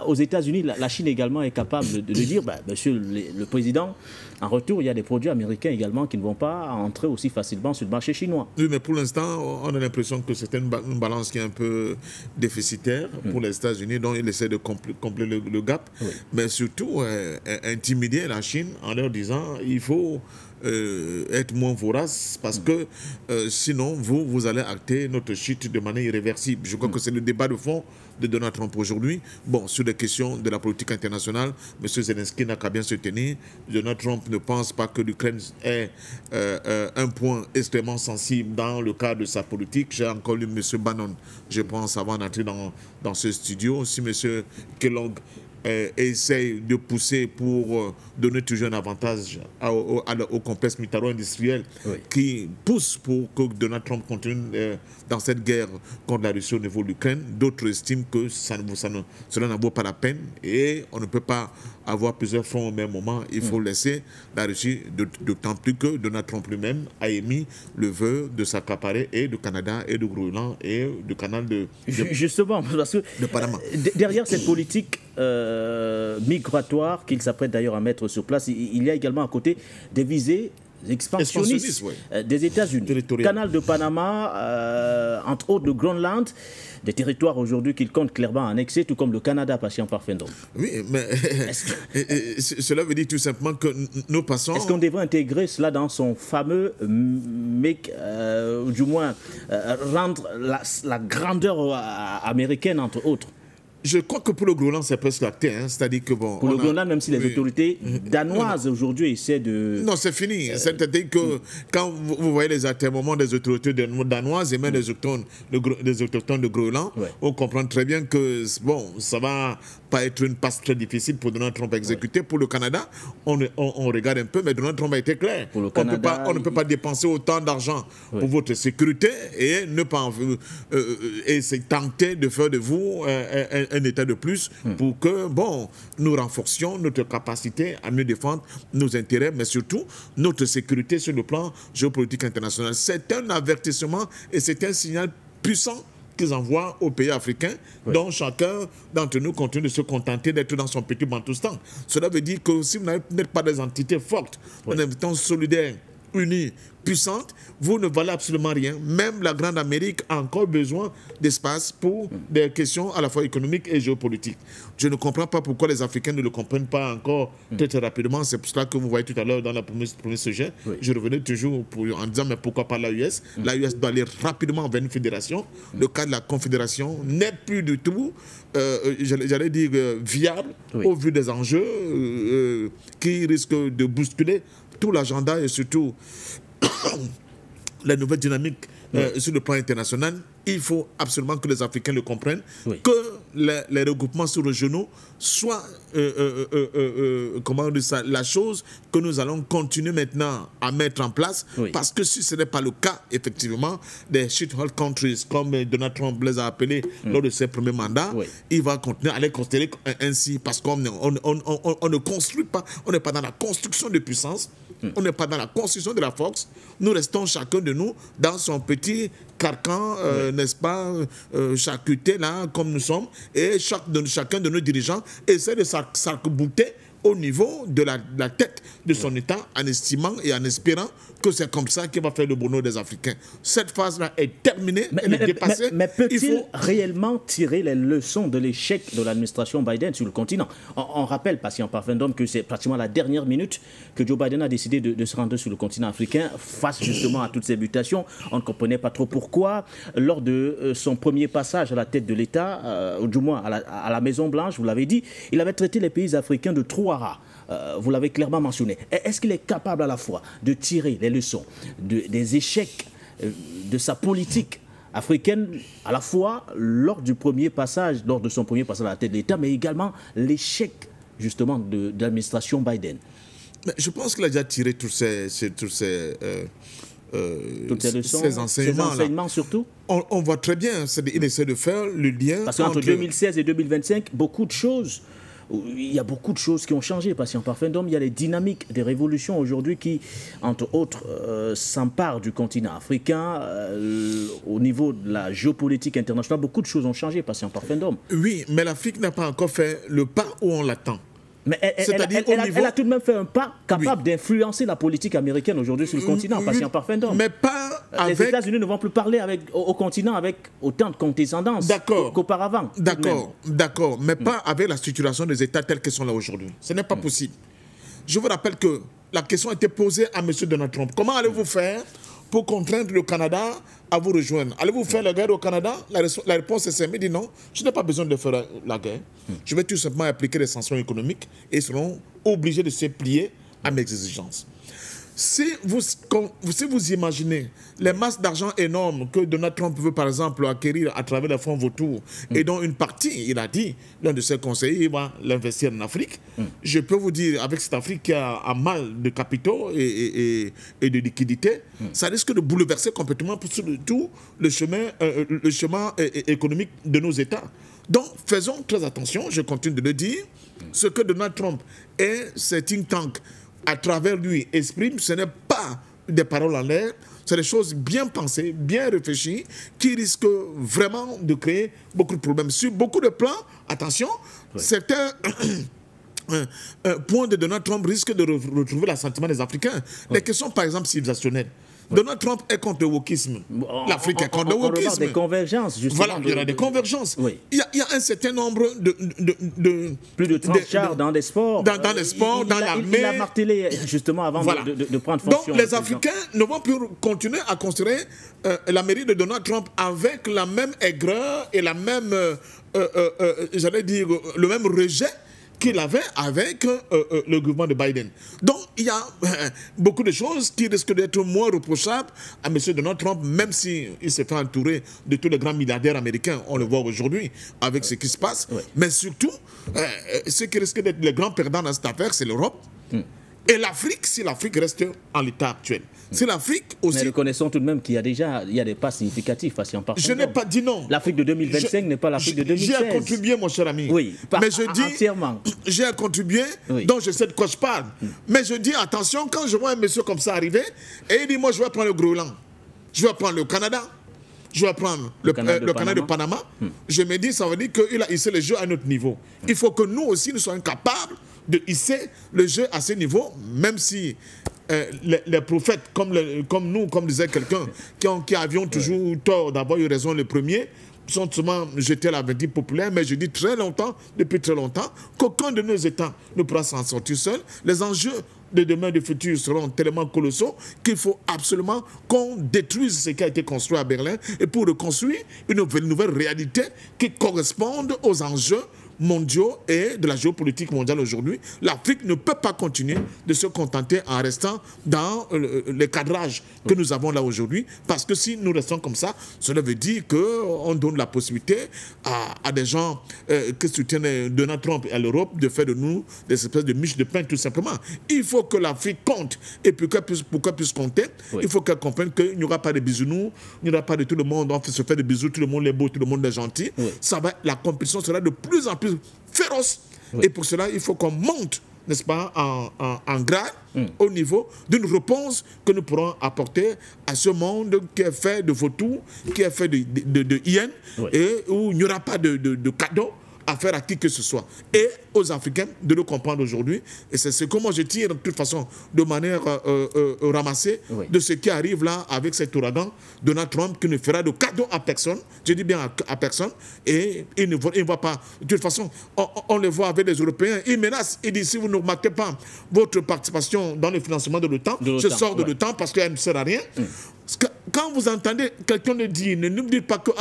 aux États-Unis, la Chine également est capable de dire, monsieur le président, en retour, il y a des produits américains également qui ne vont pas entrer aussi facilement sur le marché chinois. Oui, mais pour l'instant, on a l'impression que c'est une balance qui est un peu déficitaire pour les États-Unis, donc ils essaient de combler le gap, mais surtout intimider la Chine en leur disant il faut être moins vorace parce que sinon vous allez acter notre chute de manière irréversible. Je crois que c'est le débat de fond de Donald Trump aujourd'hui. Bon, sur les questions de la politique internationale, M. Zelensky n'a qu'à bien se tenir. Donald Trump ne pense pas que l'Ukraine est un point extrêmement sensible dans le cadre de sa politique. J'ai encore lu M. Bannon, je pense, avant d'entrer dans ce studio. Si M. Kellogg essaye de pousser pour donner toujours un avantage au complexe militaro-industriel qui pousse pour que Donald Trump continue dans cette guerre contre la Russie au niveau de l'Ukraine. D'autres estiment que cela n'en vaut pas la peine et on ne peut pas avoir plusieurs fronts au même moment. Il faut laisser la Russie, d'autant plus que Donald Trump lui-même a émis le vœu de s'accaparer et du Canada et du Groenland et du canal de Justement, parce que Panama. Derrière cette politique migratoire qu'il s'apprête d'ailleurs à mettre sur place, il y a également à côté des visées expansionnistes des États-Unis. Canal de Panama, entre autres le Groenland, des territoires aujourd'hui qu'il compte clairement annexer, tout comme le Canada, patient Parfendon. Oui, mais cela veut dire tout simplement que nous passons... Est-ce qu'on devrait intégrer cela dans son fameux, du moins, rendre la grandeur américaine, entre autres? Je crois que pour le Groenland, c'est presque acté. Hein? C'est-à-dire que bon... Pour le Groenland, même si les autorités danoises aujourd'hui essaient de... Non, c'est fini. C'est-à-dire que quand vous voyez les atermoiements des autorités danoises et même des autochtones de Groenland, on comprend très bien que bon, ça va pas être une passe très difficile pour Donald Trump à exécuter. Pour le Canada, on regarde un peu, mais Donald Trump a été clair. Pour le Canada, on ne peut pas dépenser autant d'argent pour votre sécurité et ne pas et c'est tenter de faire de vous un État de plus pour que, bon, nous renforcions notre capacité à mieux défendre nos intérêts, mais surtout notre sécurité sur le plan géopolitique international. C'est un avertissement et c'est un signal puissant qu'ils envoient aux pays africains, dont chacun d'entre nous continue de se contenter d'être dans son petit bantoustan. Cela veut dire que si vous n'êtes pas des entités fortes, en étant solidaires, unies, puissantes, vous ne valez absolument rien. Même la Grande Amérique a encore besoin d'espace pour des questions à la fois économiques et géopolitiques. Je ne comprends pas pourquoi les Africains ne le comprennent pas encore très rapidement. C'est pour cela que vous voyez tout à l'heure dans le premier sujet, je revenais toujours en disant mais pourquoi pas l'AES? L'AES doit aller rapidement vers une fédération. Le cas de la confédération n'est plus du tout, j'allais dire, viable au vu des enjeux qui risquent de bousculer tout l'agenda et surtout la nouvelle dynamique sur le plan international. Il faut absolument que les Africains le comprennent, que les regroupements sous-régionaux soient comment on dit ça, la chose que nous allons continuer maintenant à mettre en place, parce que si ce n'est pas le cas, effectivement, des shithole countries, comme Donald Trump les a appelés lors de ses premiers mandats, il va continuer à les considérer ainsi, parce qu'on ne construit pas, on n'est pas dans la construction de puissance, on n'est pas dans la construction de la force, nous restons chacun de nous dans son petit carcan, n'est-ce pas, charcuté là, comme nous sommes, et chacun de nos dirigeants essaie de s'arc-bouter au niveau de la tête de son État, en estimant et en espérant que c'est comme ça qu'il va faire le bonheur des Africains. Cette phase-là est terminée, elle est dépassée. Mais peut-il réellement tirer les leçons de l'échec de l'administration Biden sur le continent? On rappelle, patient Parfendom, que c'est pratiquement la dernière minute que Joe Biden a décidé de se rendre sur le continent africain face justement à toutes ces mutations. On ne comprenait pas trop pourquoi. Lors de son premier passage à la tête de l'État, ou du moins à la Maison-Blanche, vous l'avez dit, il avait traité les pays africains de trous à rats. Vous l'avez clairement mentionné. Est-ce qu'il est capable à la fois de tirer les leçons des échecs de sa politique africaine, à la fois lors de son premier passage à la tête de l'État, mais également l'échec justement de l'administration Biden? Mais je pense qu'il a déjà tiré tous ces enseignements surtout. On voit très bien, il essaie de faire le lien. Parce qu'entre 2016 et 2025, il y a beaucoup de choses qui ont changé, patient parfait d'homme. Il y a les dynamiques des révolutions aujourd'hui qui, entre autres, s'emparent du continent africain. Au niveau de la géopolitique internationale, beaucoup de choses ont changé, patient parfait d'homme. Oui, mais l'Afrique n'a pas encore fait le pas où on l'attend. Mais elle a tout de même fait un pas capable d'influencer la politique américaine aujourd'hui sur le continent, patient parfait d'homme. Mais pas avec... Les États-Unis ne vont plus parler au continent avec autant de condescendance qu'auparavant. D'accord, mais pas avec la situation des États tels qu'ils sont là aujourd'hui. Ce n'est pas possible. Je vous rappelle que la question a été posée à M. Donald Trump. Comment allez-vous faire pour contraindre le Canada à vous rejoindre? Allez-vous faire la guerre au Canada? La réponse est simple. Il dit non, je n'ai pas besoin de faire la guerre. Je vais tout simplement appliquer des sanctions économiques et ils seront obligés de se plier à mes exigences. Si vous imaginez les masses d'argent énormes que Donald Trump veut par exemple acquérir à travers les fonds vautours et dont une partie, il a dit, l'un de ses conseillers, il va l'investir en Afrique, je peux vous dire, avec cette Afrique qui a mal de capitaux et de liquidités, ça risque de bouleverser complètement tout le chemin économique de nos États. Donc, faisons très attention, je continue de le dire, ce que Donald Trump et ses think tanks à travers lui exprime, ce n'est pas des paroles en l'air, c'est des choses bien pensées, bien réfléchies, qui risquent vraiment de créer beaucoup de problèmes. Sur beaucoup de plans, attention, certains points de Donald Trump risquent de retrouver l'assentiment des Africains. Les questions, par exemple, civilisationnelles. Donald Trump est contre le wokisme. L'Afrique est contre le wokisme. On va des convergences, justement. Voilà, il y aura des convergences. Il y a un certain nombre plus de 30 chars dans les sports. Dans les sports, dans l'armée. Il a martelé, justement, avant de prendre fonction. Donc, les Africains ne vont plus continuer à construire la mairie de Donald Trump avec la même aigreur et la même, j'allais dire, le même rejet qu'il avait avec le gouvernement de Biden. Donc, il y a beaucoup de choses qui risquent d'être moins reprochables à M. Donald Trump, même s'il s'est fait entourer de tous les grands milliardaires américains. On le voit aujourd'hui avec ce qui se passe. Mais surtout, ce qui risque d'être les grands perdants dans cette affaire, c'est l'Europe. Et l'Afrique, si l'Afrique reste en l'état actuel. C'est l'Afrique aussi. Mais reconnaissons tout de même qu'il y a déjà des pas significatifs. Je n'ai pas dit non. L'Afrique de 2025 n'est pas l'Afrique de 2016. J'ai contribué, mon cher ami. Oui, mais je dis, entièrement. J'ai contribué, donc je sais de quoi je parle. Mais je dis, attention, quand je vois un monsieur comme ça arriver, et il dit, moi, je vais prendre le Groenland, je vais prendre le Canada, je vais prendre le canal de Panama, je me dis, ça veut dire qu'il a hissé le jeu à notre niveau. Il faut que nous aussi, nous soyons capables de hisser le jeu à ce niveau, même si les prophètes, comme nous, comme disait quelqu'un, qui avions toujours tort d'avoir eu raison le premier, sont souvent jetés à la verdict populaire, mais je dis depuis très longtemps, qu'aucun de nos États ne pourra s'en sortir seul. Les enjeux de demain, du futur seront tellement colossaux qu'il faut absolument qu'on détruise ce qui a été construit à Berlin et pour reconstruire une nouvelle réalité qui corresponde aux enjeux mondiaux et de la géopolitique mondiale aujourd'hui. L'Afrique ne peut pas continuer de se contenter en restant dans les cadrages que nous avons là aujourd'hui, parce que si nous restons comme ça, cela veut dire qu'on donne la possibilité à des gens qui soutiennent Donald Trump et à l'Europe de faire de nous des espèces de miches de pain, tout simplement. Il faut que l'Afrique compte, et pour qu'elle puisse compter, il faut qu'elle comprenne qu'il n'y aura pas de bisounours, il n'y aura pas de tout le monde, on se fait des bisous, tout le monde est beau, tout le monde est gentil. La compétition sera de plus en plus féroce. Et pour cela, il faut qu'on monte, n'est-ce pas, en grade au niveau d'une réponse que nous pourrons apporter à ce monde qui est fait de vautours, qui est fait de hyènes, et où il n'y aura pas de cadeaux à faire à qui que ce soit. Et aux Africains de le comprendre aujourd'hui. Et c'est ce que moi je tire de toute façon de manière ramassée de ce qui arrive là avec cet ouragan Donald Trump qui ne fera de cadeau à personne. Je dis bien à personne. Et il ne va pas. De toute façon, on le voit avec les Européens. Il menace. Il dit si vous ne marquez pas votre participation dans le financement de l'OTAN, je sors de l'OTAN parce qu'elle ne sert à rien. Quand vous entendez quelqu'un le dire, ne nous dites pas que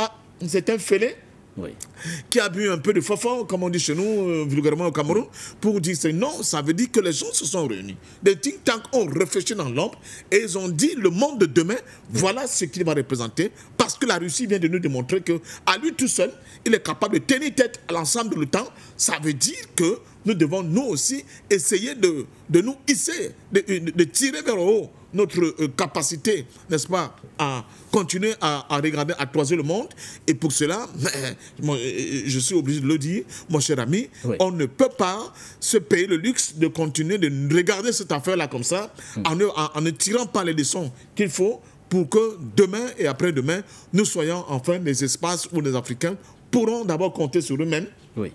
c'est un fêlé. Qui a bu un peu de fofon, comme on dit chez nous, vulgairement au Cameroun, pour dire que non, ça veut dire que les gens se sont réunis. Des think tanks ont réfléchi dans l'ombre et ils ont dit le monde de demain, voilà ce qu'il va représenter, parce que la Russie vient de nous démontrer qu'à lui tout seul, il est capable de tenir tête à l'ensemble de l'OTAN. Ça veut dire que nous devons nous aussi essayer de nous hisser, de tirer vers le haut notre capacité, n'est-ce pas, à continuer à regarder, à toiser le monde. Et pour cela, je suis obligé de le dire, mon cher ami, oui, on ne peut pas se payer le luxe de continuer de regarder cette affaire-là comme ça, en ne tirant pas les leçons qu'il faut pour que demain et après-demain, nous soyons enfin des espaces où les Africains pourront d'abord compter sur eux-mêmes, oui,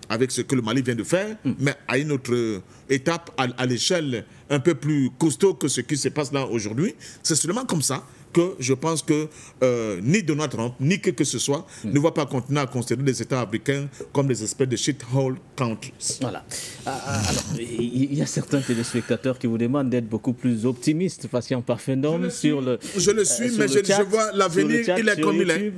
avec ce que le Mali vient de faire, mais à une autre étape, à l'échelle un peu plus costaud que ce qui se passe là aujourd'hui. C'est seulement comme ça que je pense que ni Donald Trump, ni que ce soit, ne va pas continuer à considérer les États africains comme des espèces de shithole countries. Voilà. Alors, il y a certains téléspectateurs qui vous demandent d'être beaucoup plus optimiste, patient parfait d'homme, sur le... Je le suis, mais je vois l'avenir, il est comme il est.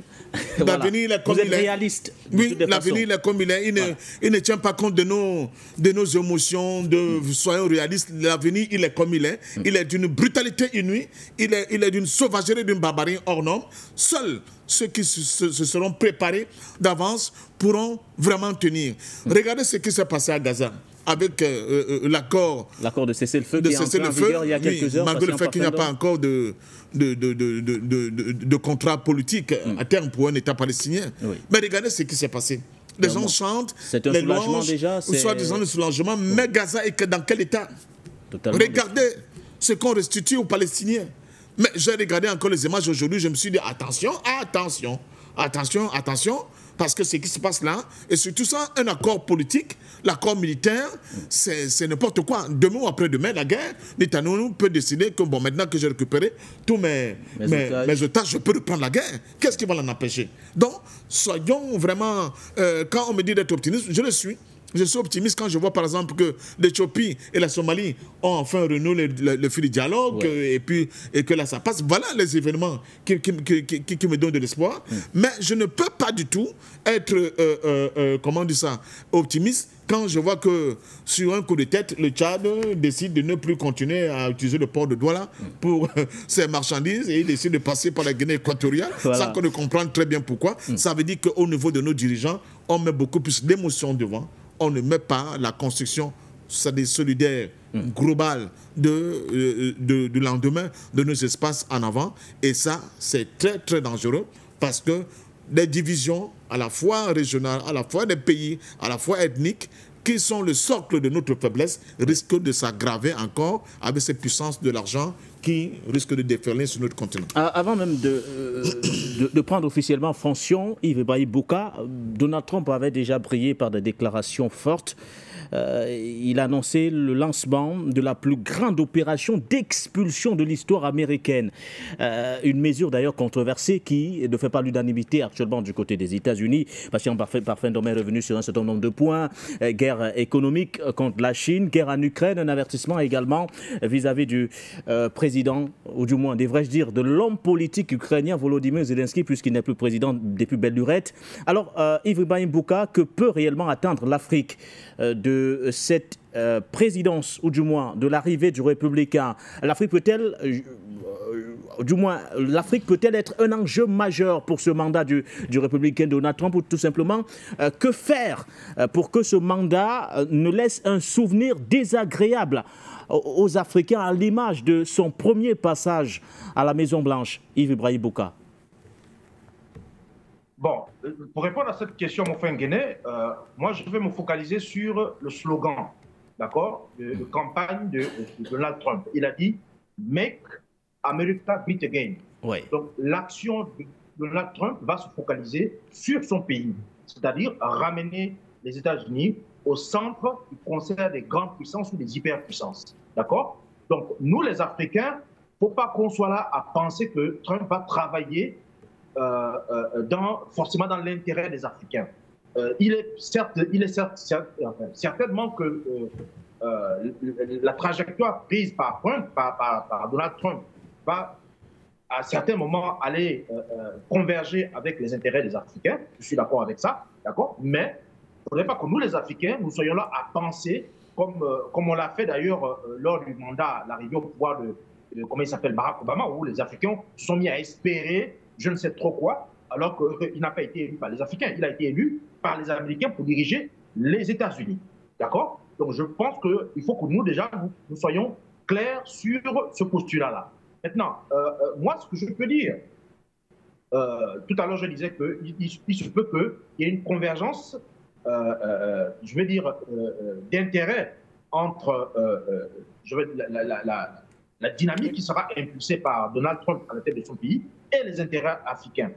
L'avenir, il est comme il est. Vous êtes réaliste. Oui, l'avenir, il est comme il est. Il ne tient pas compte de nos émotions, soyons réalistes. L'avenir, il est comme il est. Il est d'une brutalité inouïe. Il est d'une sauvagerie, d'une barbarie hors norme. Seuls ceux qui se seront préparés d'avance pourront vraiment tenir. Regardez ce qui s'est passé à Gaza avec l'accord de cessez-le-feu qui est entré en vigueur il y a quelques heures. Malgré le fait qu'il n'y a pas encore de contrat politique à terme pour un État palestinien. Oui. Mais regardez ce qui s'est passé. Les gens chantent, les louanges, soit-disant le soulagement, mais Gaza est dans quel état? Totalement. Regardez ce qu'on restitue aux Palestiniens. Mais j'ai regardé encore les images aujourd'hui, je me suis dit attention, attention, attention, attention, parce que ce qui se passe là, et surtout ça, un accord politique, l'accord militaire, c'est n'importe quoi. Demain ou après-demain, la guerre, Netanyahu peut décider que bon, maintenant que j'ai récupéré tous mes otages, je peux reprendre la guerre. Qu'est-ce qui va l'en empêcher? Donc, soyons vraiment, quand on me dit d'être optimiste, je le suis. Je suis optimiste quand je vois par exemple que l'Éthiopie et la Somalie ont enfin renoué le fil du dialogue, ouais, et que là ça passe. Voilà les événements qui me donnent de l'espoir. Mais je ne peux pas du tout être, comment dire ça, optimiste quand je vois que sur un coup de tête, le Tchad décide de ne plus continuer à utiliser le port de Douala pour ses marchandises et il décide de passer par la Guinée équatoriale. Voilà. Ça qu'on ne comprend très bien pourquoi. Ça veut dire qu'au niveau de nos dirigeants, on met beaucoup plus d'émotions devant. On ne met pas la construction solidaire, globale du lendemain de nos espaces en avant. Et ça, c'est très, très dangereux parce que les divisions, à la fois régionales, à la fois des pays, à la fois ethniques, qui sont le socle de notre faiblesse, risquent de s'aggraver encore avec cette puissance de l'argent qui risque de déferler sur notre continent. Avant même de prendre officiellement fonction, Yves Bouka, Donald Trump avait déjà brillé par des déclarations fortes. Il a annoncé le lancement de la plus grande opération d'expulsion de l'histoire américaine. Une mesure d'ailleurs controversée qui ne fait pas l'unanimité actuellement du côté des États-Unis. Patient Parfait Ndom est revenu sur un certain nombre de points. Guerre économique contre la Chine, guerre en Ukraine, un avertissement également vis-à-vis du président, ou du moins, devrais-je dire, de l'homme politique ukrainien Volodymyr Zelensky, puisqu'il n'est plus président depuis belle lurette. Alors, Yves Bouka, que peut réellement attendre l'Afrique de cette présidence, ou du moins de l'arrivée du républicain? L'Afrique peut-elle, l'Afrique peut-elle être un enjeu majeur pour ce mandat du républicain Donald Trump, ou tout simplement, que faire pour que ce mandat ne laisse un souvenir désagréable aux Africains à l'image de son premier passage à la Maison-Blanche? Yves Bouka. Bon, pour répondre à cette question, mon frère Nguéné, moi je vais me focaliser sur le slogan, d'accord, de campagne de Donald Trump. Il a dit « Make America Great Again ». Ouais. Donc l'action de Donald Trump va se focaliser sur son pays, c'est-à-dire ramener les États-Unis au centre du concert des grandes puissances ou des hyperpuissances, d'accord. Donc nous les Africains, il ne faut pas qu'on soit là à penser que Trump va travailler forcément dans l'intérêt des Africains. Il est certainement que la trajectoire prise par Donald Trump va à certains moments aller converger avec les intérêts des Africains. Je suis d'accord avec ça, d'accord. Mais il ne faudrait pas que nous, les Africains, nous soyons là à penser, comme on l'a fait d'ailleurs lors du mandat, l'arrivée au pouvoir de comment il s'appelle, Barack Obama, où les Africains se sont mis à espérer je ne sais trop quoi, alors qu'il n'a pas été élu par les Africains. Il a été élu par les Américains pour diriger les États-Unis. D'accord? Donc, je pense qu'il faut que nous, déjà, nous soyons clairs sur ce postulat-là. Maintenant, moi, ce que je peux dire, tout à l'heure, je disais qu'il se peut qu'il y ait une convergence, je veux dire, d'intérêt entre la dynamique qui sera impulsée par Donald Trump à la tête de son pays et les intérêts africains.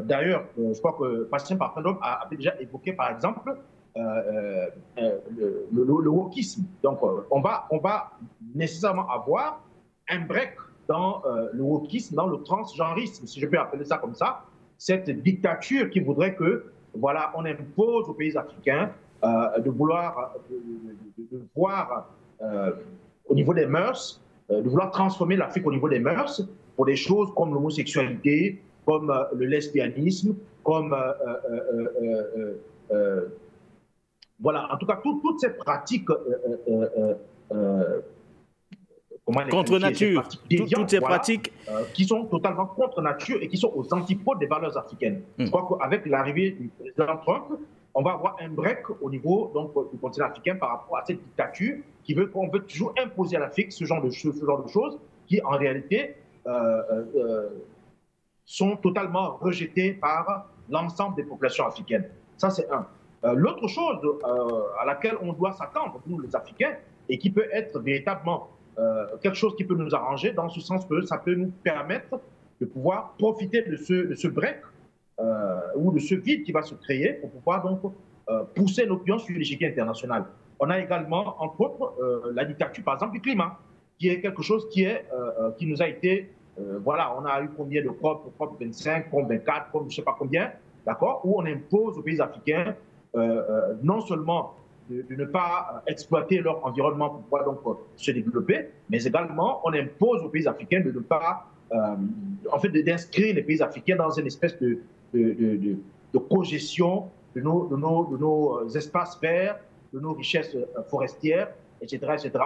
D'ailleurs, je crois que Bastien Parfendom a déjà évoqué, par exemple, le wokisme. Donc, on va nécessairement avoir un break dans le wokisme, dans le transgenrisme, si je peux appeler ça comme ça, cette dictature qui voudrait que, voilà, on impose aux pays africains de vouloir de voir au niveau des mœurs, de vouloir transformer l'Afrique au niveau des mœurs pour des choses comme l'homosexualité, comme le lesbianisme, comme voilà, en tout cas, toutes ces pratiques contre nature, toutes ces pratiques qui sont totalement contre nature et qui sont aux antipodes des valeurs africaines. Je crois qu'avec l'arrivée du président Trump, on va avoir un break au niveau donc, du continent africain par rapport à cette dictature qui veut qu'on veut toujours imposer à l'Afrique ce genre de choses qui, en réalité, sont totalement rejetées par l'ensemble des populations africaines. Ça, c'est un. L'autre chose à laquelle on doit s'attendre, nous les Africains, et qui peut être véritablement quelque chose qui peut nous arranger, dans ce sens que ça peut nous permettre de pouvoir profiter de ce break ou de ce vide qui va se créer pour pouvoir donc pousser nos pions sur l'échiquier international. On a également, entre autres, la dictature, par exemple, du climat, qui est quelque chose qui nous a été... voilà, on a eu combien de COP 25, COP 24, COP je ne sais pas combien, d'accord, où on impose aux pays africains non seulement de ne pas exploiter leur environnement pour pouvoir donc se développer, mais également on impose aux pays africains de ne pas, en fait, d'inscrire les pays africains dans une espèce de cogestion de nos espaces verts, de nos richesses forestières, etc.,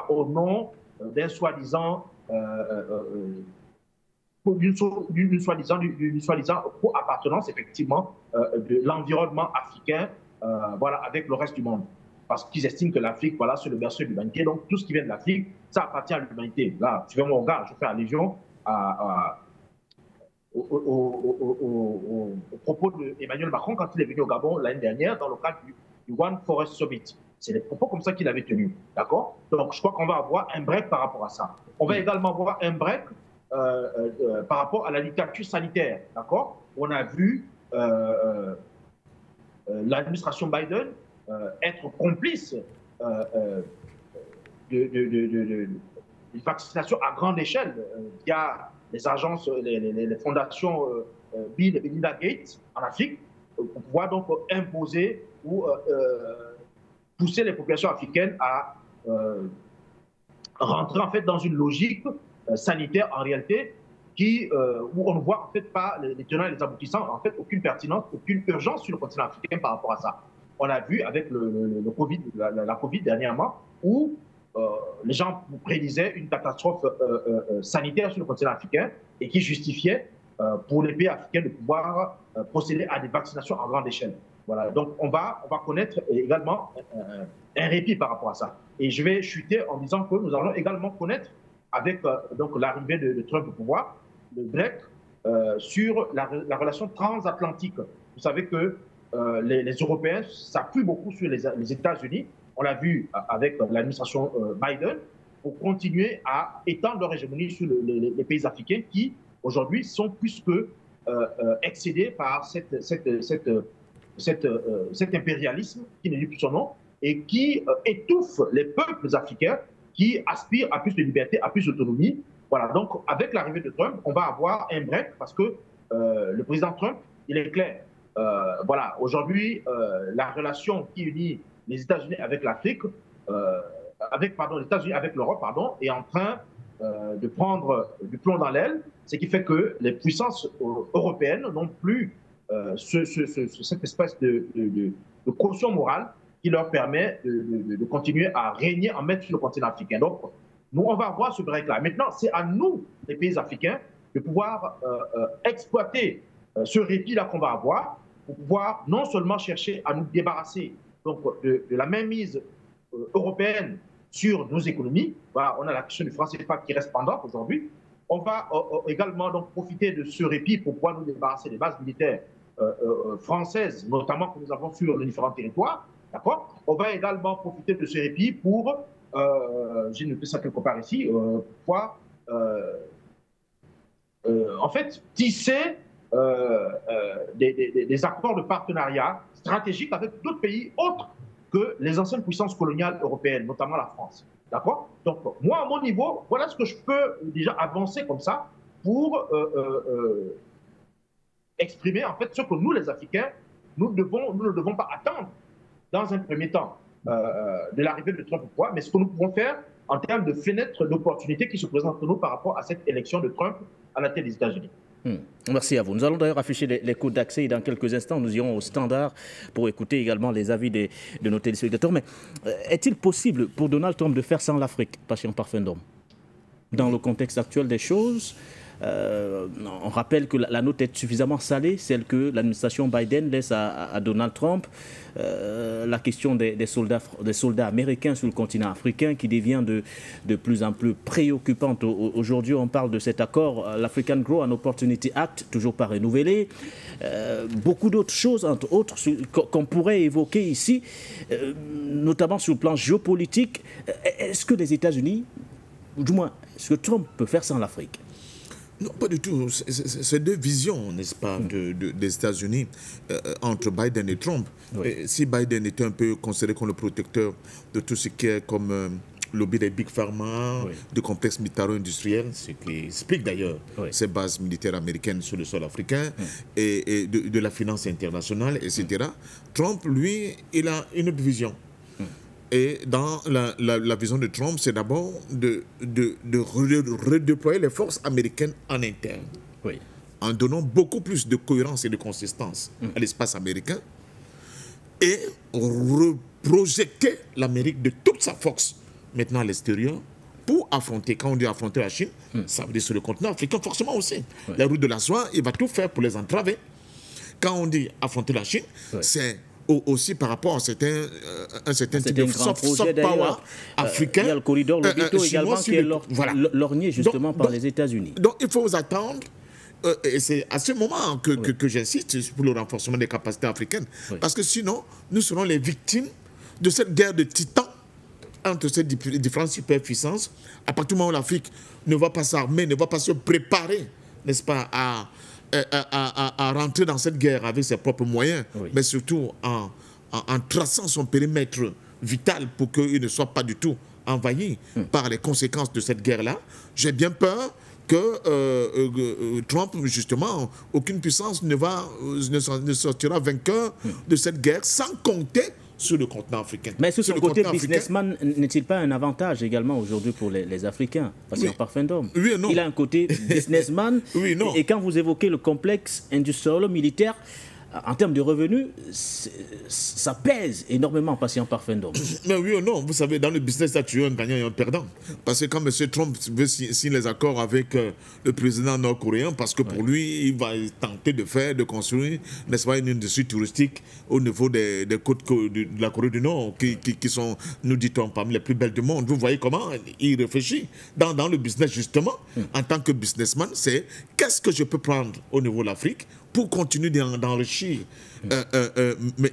au nom d'un soi-disant d'une soi-disant co-appartenance, effectivement, de l'environnement africain, voilà, avec le reste du monde. Parce qu'ils estiment que l'Afrique, voilà, c'est le berceau de l'humanité. Donc, tout ce qui vient de l'Afrique, ça appartient à l'humanité. Là, tu vois mon regard, je fais allusion au propos d'Emmanuel Macron quand il est venu au Gabon l'année dernière dans le cadre du One Forest Summit. C'est des propos comme ça qu'il avait tenus. D'accord? Donc, je crois qu'on va avoir un break par rapport à ça. On va également avoir un break par rapport à la dictature sanitaire. D'accord? On a vu l'administration Biden être complice de vaccination à grande échelle via les agences, les fondations Bill et Melinda Gates en Afrique, pour pouvoir donc imposer ou pousser les populations africaines à rentrer en fait dans une logique sanitaire en réalité où on ne voit en fait pas les tenants et les aboutissants, en fait aucune pertinence, aucune urgence sur le continent africain par rapport à ça. On l'a vu avec le COVID, la COVID dernièrement, où les gens prédisaient une catastrophe sanitaire sur le continent africain et qui justifiait pour les pays africains de pouvoir procéder à des vaccinations à grande échelle. Voilà. Donc on va connaître également un répit par rapport à ça. Et je vais chuter en disant que nous allons également connaître, avec donc l'arrivée de Trump au pouvoir, le break sur la relation transatlantique. Vous savez que les Européens s'appuient beaucoup sur les États-Unis. On l'a vu avec l'administration Biden, pour continuer à étendre leur hégémonie sur les pays africains qui, aujourd'hui, sont plus que excédés par cet impérialisme qui ne dit plus son nom et qui étouffe les peuples africains qui aspirent à plus de liberté, à plus d'autonomie. Voilà, donc avec l'arrivée de Trump, on va avoir un break parce que le président Trump, il est clair. Voilà, aujourd'hui, la relation qui unit les États-Unis avec l'Afrique, les États-Unis avec l'Europe, est en train de prendre du plomb dans l'aile, ce qui fait que les puissances européennes n'ont plus cette espèce de caution morale qui leur permet de continuer à régner en maître sur le continent africain. Donc, nous, on va avoir ce break-là. Maintenant, c'est à nous, les pays africains, de pouvoir exploiter ce répit-là qu'on va avoir pour pouvoir non seulement chercher à nous débarrasser donc, de la mainmise européenne sur nos économies. Voilà, on a la question du franc CFA qui reste pendante aujourd'hui. On va également donc profiter de ce répit pour pouvoir nous débarrasser des bases militaires françaises, notamment que nous avons sur les différents territoires. D'accord. On va également profiter de ce répit pour, j'ai noté ça quelque part ici, pouvoir en fait tisser des accords de partenariat stratégiques avec d'autres pays autres que les anciennes puissances coloniales européennes, notamment la France. D'accord? Donc, moi, à mon niveau, voilà ce que je peux déjà avancer comme ça pour exprimer, en fait, ce que nous, les Africains, nous ne devons pas attendre, dans un premier temps, de l'arrivée de Trump au pouvoir, mais ce que nous pouvons faire en termes de fenêtre d'opportunité qui se présente pour nous par rapport à cette élection de Trump à la tête des États-Unis. Merci à vous. Nous allons d'ailleurs afficher les codes d'accès et dans quelques instants, nous irons au standard pour écouter également les avis de nos téléspectateurs. Mais est-il possible pour Donald Trump de faire sans l'Afrique, patient Parfendom, dans le contexte actuel des choses? On rappelle que la note est suffisamment salée, celle que l'administration Biden laisse à Donald Trump. La question des soldats américains sur le continent africain qui devient de plus en plus préoccupante. Aujourd'hui, on parle de cet accord, l'African Growth and Opportunity Act, toujours pas renouvelé. Beaucoup d'autres choses, entre autres, qu'on pourrait évoquer ici, notamment sur le plan géopolitique. Est-ce que les États-Unis, ou du moins, est-ce que Trump peut faire sans l'Afrique? Non, pas du tout. C'est deux visions, n'est-ce pas, des États-Unis entre Biden et Trump. Oui. Et si Biden était un peu considéré comme le protecteur de tout ce qui est comme lobby des big pharma, oui, de complexes militaro-industriels, ce qui explique d'ailleurs, oui, ces bases militaires américaines sur le sol africain, et de la finance internationale, etc. Trump, lui, il a une autre vision. Et dans la vision de Trump, c'est d'abord de redéployer les forces américaines en interne, oui, en donnant beaucoup plus de cohérence et de consistance à l'espace américain, et reprojeter l'Amérique de toute sa force maintenant à l'extérieur pour affronter, quand on dit affronter la Chine, ça veut dire sur le continent africain forcément aussi. Oui. La route de la soie, il va tout faire pour les entraver. Quand on dit affronter la Chine, oui, c'est aussi par rapport à un certain type de soft power africain. Il y a le corridor Lobito également qui est lorgné justement par les États-Unis. Donc il faut vous attendre, et c'est à ce moment que j'insiste pour le renforcement des capacités africaines, oui, parce que sinon nous serons les victimes de cette guerre de titans entre ces différentes superpuissances. À partir du moment où l'Afrique ne va pas s'armer, ne va pas se préparer, n'est-ce pas, à rentrer dans cette guerre avec ses propres moyens, oui, mais surtout en traçant son périmètre vital pour qu'il ne soit pas du tout envahi par les conséquences de cette guerre-là, j'ai bien peur que Trump, justement, aucune puissance ne sortira vainqueur de cette guerre, sans compter sur le continent africain. Mais sur le côté businessman, n'est-il pas un avantage également aujourd'hui pour les Africains? Parce qu'en Parfendom, oui et non. Il a un côté businessman. Oui et non. Et quand vous évoquez le complexe industriel-militaire, en termes de revenus, ça pèse énormément, patient Parfendom. Mais oui ou non, vous savez, dans le business, là, tu es un gagnant et un perdant. Parce que quand M. Trump veut signer les accords avec le président nord-coréen, parce que pour lui, il va tenter de construire, n'est-ce pas, une industrie touristique au niveau des côtes de la Corée du Nord, qui sont, nous dit-on, parmi les plus belles du monde. Vous voyez comment il réfléchit dans le business, justement, en tant que businessman, c'est qu'est-ce que je peux prendre au niveau de l'Afrique pour continuer d'enrichir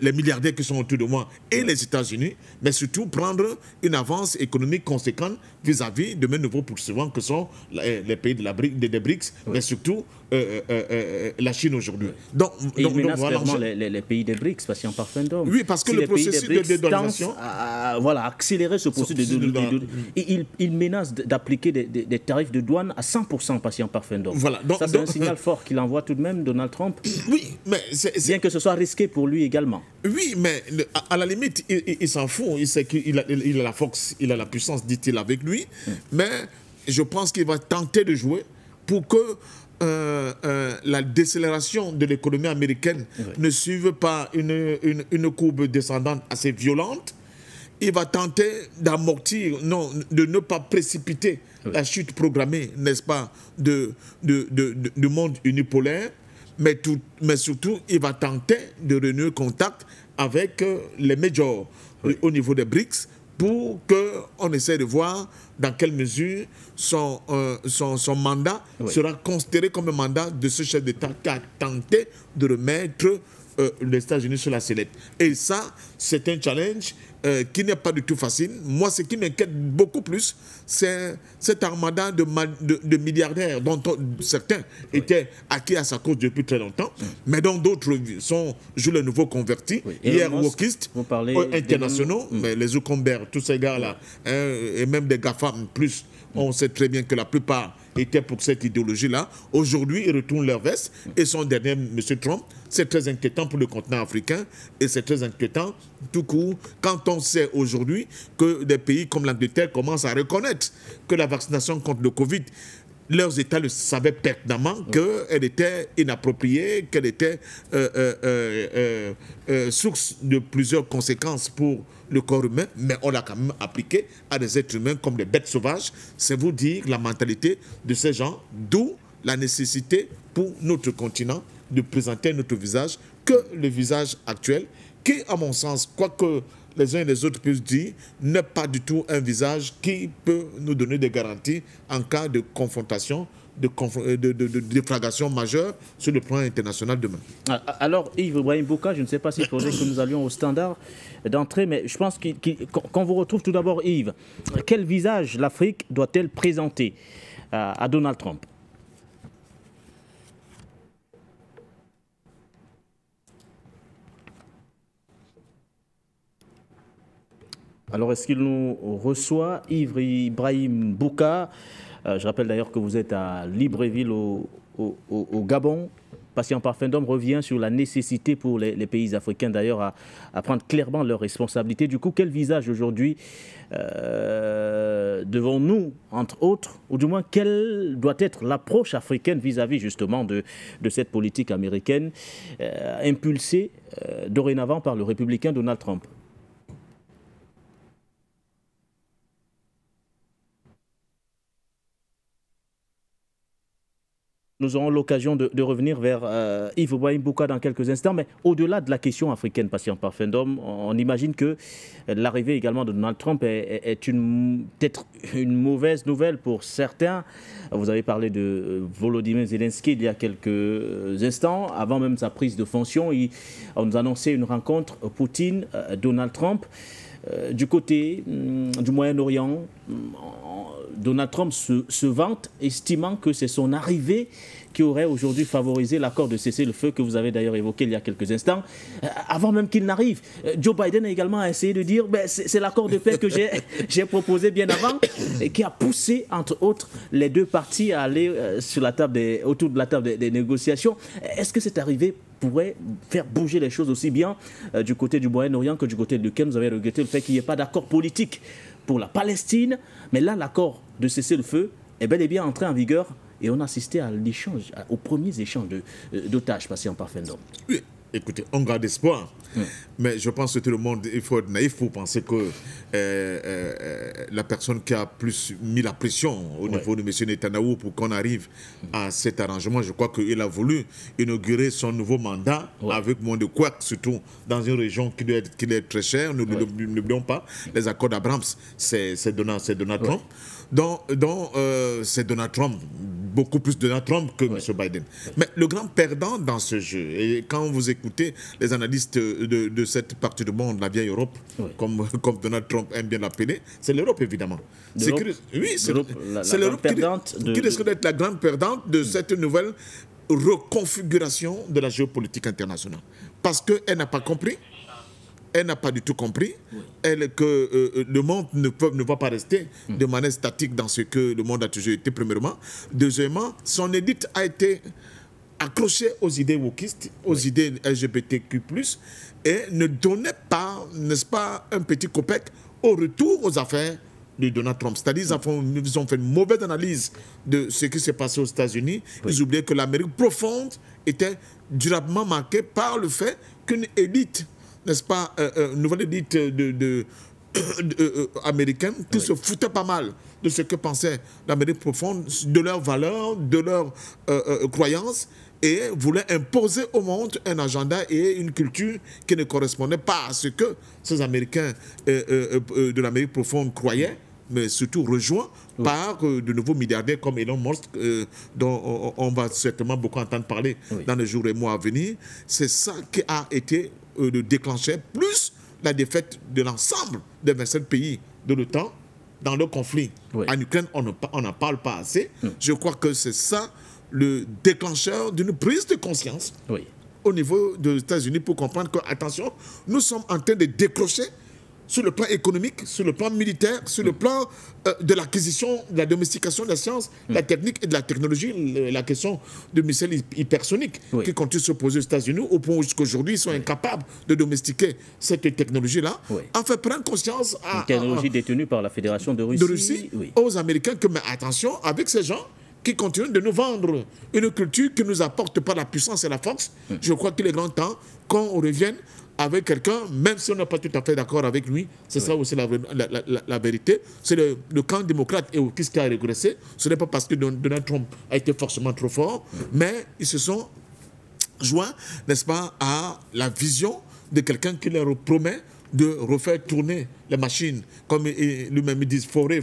les milliardaires qui sont autour de moi et les États-Unis, mais surtout prendre une avance économique conséquente vis-à-vis de mes nouveaux poursuivants que sont les pays des BRICS, mais surtout la Chine aujourd'hui. Donc il menace clairement les pays des BRICS, patient Parfendom. Oui, parce que le processus de dédollarisation accélérer ce processus il menace d'appliquer des tarifs de douane à 100%, patient Parfendom. Voilà. Ça, c'est un signal fort qu'il envoie tout de même, Donald Trump. Oui, mais bien que ce soit risqué pour lui également. Oui, mais à la limite, il s'en fout. Il sait qu'il a la force, il a la puissance, dit-il, avec lui. Mais je pense qu'il va tenter de jouer pour que la décélération de l'économie américaine ne suive pas une courbe descendante assez violente. Il va tenter d'amortir, de ne pas précipiter la chute programmée, n'est-ce pas, du monde unipolaire. Mais surtout, il va tenter de renouer contact avec les majors au niveau des BRICS pour qu'on essaie de voir dans quelle mesure son mandat sera considéré comme un mandat de ce chef d'État qui a tenté de remettre les États-Unis sur la sellette. Et ça, c'est un challenge qui n'est pas du tout facile. Moi, ce qui m'inquiète beaucoup plus, c'est cet armada de milliardaires dont certains étaient acquis à sa cause depuis très longtemps, mais dont d'autres jouent les nouveaux convertis. Hier, wokistes, internationaux, mais les Zuckerberg, tous ces gars-là, et même des GAFAM plus, on sait très bien que la plupart étaient pour cette idéologie-là. Aujourd'hui, ils retournent leur veste. Et son dernier, M. Trump, c'est très inquiétant pour le continent africain. Et c'est très inquiétant, tout court, quand on sait aujourd'hui que des pays comme l'Angleterre commencent à reconnaître que la vaccination contre le Covid, leurs États le savaient pertinemment qu'elle était inappropriée, qu'elle était source de plusieurs conséquences pour le corps humain, mais on l'a quand même appliqué à des êtres humains comme des bêtes sauvages. C'est vous dire la mentalité de ces gens, d'où la nécessité pour notre continent de présenter notre visage que le visage actuel, qui, à mon sens, quoique les uns et les autres puissent dire, n'est pas du tout un visage qui peut nous donner des garanties en cas de confrontation, de déflagration majeure sur le plan international demain. Alors, Yves Brahim Bouka, je ne sais pas s'il faudrait que nous allions au standard d'entrée, mais je pense qu'on vous retrouve tout d'abord, Yves. Quel visage l'Afrique doit-elle présenter à Donald Trump? Alors, est-ce qu'il nous reçoit, Yves Brahim Bouka? Je rappelle d'ailleurs que vous êtes à Libreville, au Gabon. Patient Parfum d'Homme revient sur la nécessité pour les pays africains d'ailleurs à prendre clairement leurs responsabilités. Du coup, quel visage aujourd'hui devons-nous, entre autres, ou du moins, quelle doit être l'approche africaine vis-à-vis justement de cette politique américaine impulsée dorénavant par le républicain Donald Trump? Nous aurons l'occasion de revenir vers Yves Brahim Bouka dans quelques instants, mais au-delà de la question africaine, Patient Parfum d'Homme, on imagine que l'arrivée également de Donald Trump est peut-être une mauvaise nouvelle pour certains. Vous avez parlé de Volodymyr Zelensky il y a quelques instants. Avant même sa prise de fonction, on nous annonçait une rencontre Poutine-Donald Trump. Du côté du Moyen-Orient, Donald Trump se vante, estimant que c'est son arrivée qui aurait aujourd'hui favorisé l'accord de cessez-le-feu que vous avez d'ailleurs évoqué il y a quelques instants, avant même qu'il n'arrive. Joe Biden a également essayé de dire c'est l'accord de paix que j'ai proposé bien avant et qui a poussé, entre autres, les deux parties à aller autour de la table des négociations. Est-ce que cette arrivée pourrait faire bouger les choses aussi bien du côté du Moyen-Orient que du côté duquel vous avez regretté le fait qu'il n'y ait pas d'accord politique pour la Palestine, mais là l'accord de cessez-le-feu est bel et bien entré en vigueur et on a assisté à l'échange, aux premiers échanges d'otages Patient Parfum d'Homme. Oui, écoutez, on garde espoir, mais je pense que tout le monde, il faut être naïf pour penser que la personne qui a plus mis la pression au niveau de M. Netanyahou pour qu'on arrive à cet arrangement, je crois qu'il a voulu inaugurer son nouveau mandat avec moins de couacs, surtout dans une région qui doit être très chère. N'oublions pas, les accords d'Abraham, c'est Donald Trump. Donc c'est Donald Trump, beaucoup plus Donald Trump que M. Biden. Mais le grand perdant dans ce jeu, et quand vous écoutez les analystes de cette partie du monde, la vieille Europe, comme Donald Trump aime bien l'appeler, c'est l'Europe évidemment. C'est l'Europe qui risque d'être la grande perdante de cette nouvelle reconfiguration de la géopolitique internationale. Parce qu'elle n'a pas compris. Elle n'a pas du tout compris que le monde ne va pas rester de manière statique dans ce que le monde a toujours été, premièrement. Deuxièmement, son élite a été accrochée aux idées wokistes, aux idées LGBTQ+, et ne donnait pas, n'est-ce pas, un petit copec au retour aux affaires de Donald Trump. C'est-à-dire qu'ils ont fait une mauvaise analyse de ce qui s'est passé aux États-Unis. Ils oubliaient que l'Amérique profonde était durablement marquée par le fait qu'une élite, n'est-ce pas, une nouvelle élite américaine qui se foutait pas mal de ce que pensait l'Amérique profonde, de leurs valeurs, de leurs croyances, et voulait imposer au monde un agenda et une culture qui ne correspondaient pas à ce que ces Américains de l'Amérique profonde croyaient, mais surtout rejoints par de nouveaux milliardaires comme Elon Musk, dont on va certainement beaucoup entendre parler dans les jours et mois à venir. C'est ça qui a été le déclencheur, plus la défaite de l'ensemble des 27 pays de l'OTAN dans le conflit. En Ukraine, on n'en parle pas assez. Je crois que c'est ça le déclencheur d'une prise de conscience au niveau des États-Unis pour comprendre que, attention, nous sommes en train de décrocher sur le plan économique, sur le plan militaire, sur le plan de l'acquisition, de la domestication de la science, de la technique et de la technologie, la question de missiles hypersoniques qui continue de se poser aux États-Unis, au point où jusqu'aujourd'hui ils sont incapables de domestiquer cette technologie-là, en fait prendre conscience à... Une technologie détenue par la Fédération de Russie. Aux Américains que, mais attention, avec ces gens qui continuent de nous vendre une culture qui ne nous apporte pas la puissance et la force, je crois qu'il est grand temps qu'on revienne avec quelqu'un, même si on n'est pas tout à fait d'accord avec lui, c'est ça aussi la vérité. C'est le camp démocrate et qu'est-ce qui a régressé. Ce n'est pas parce que Donald Trump a été forcément trop fort, mais ils se sont joints, n'est-ce pas, à la vision de quelqu'un qui leur promet de refaire tourner les machines, comme lui-même dit, forer,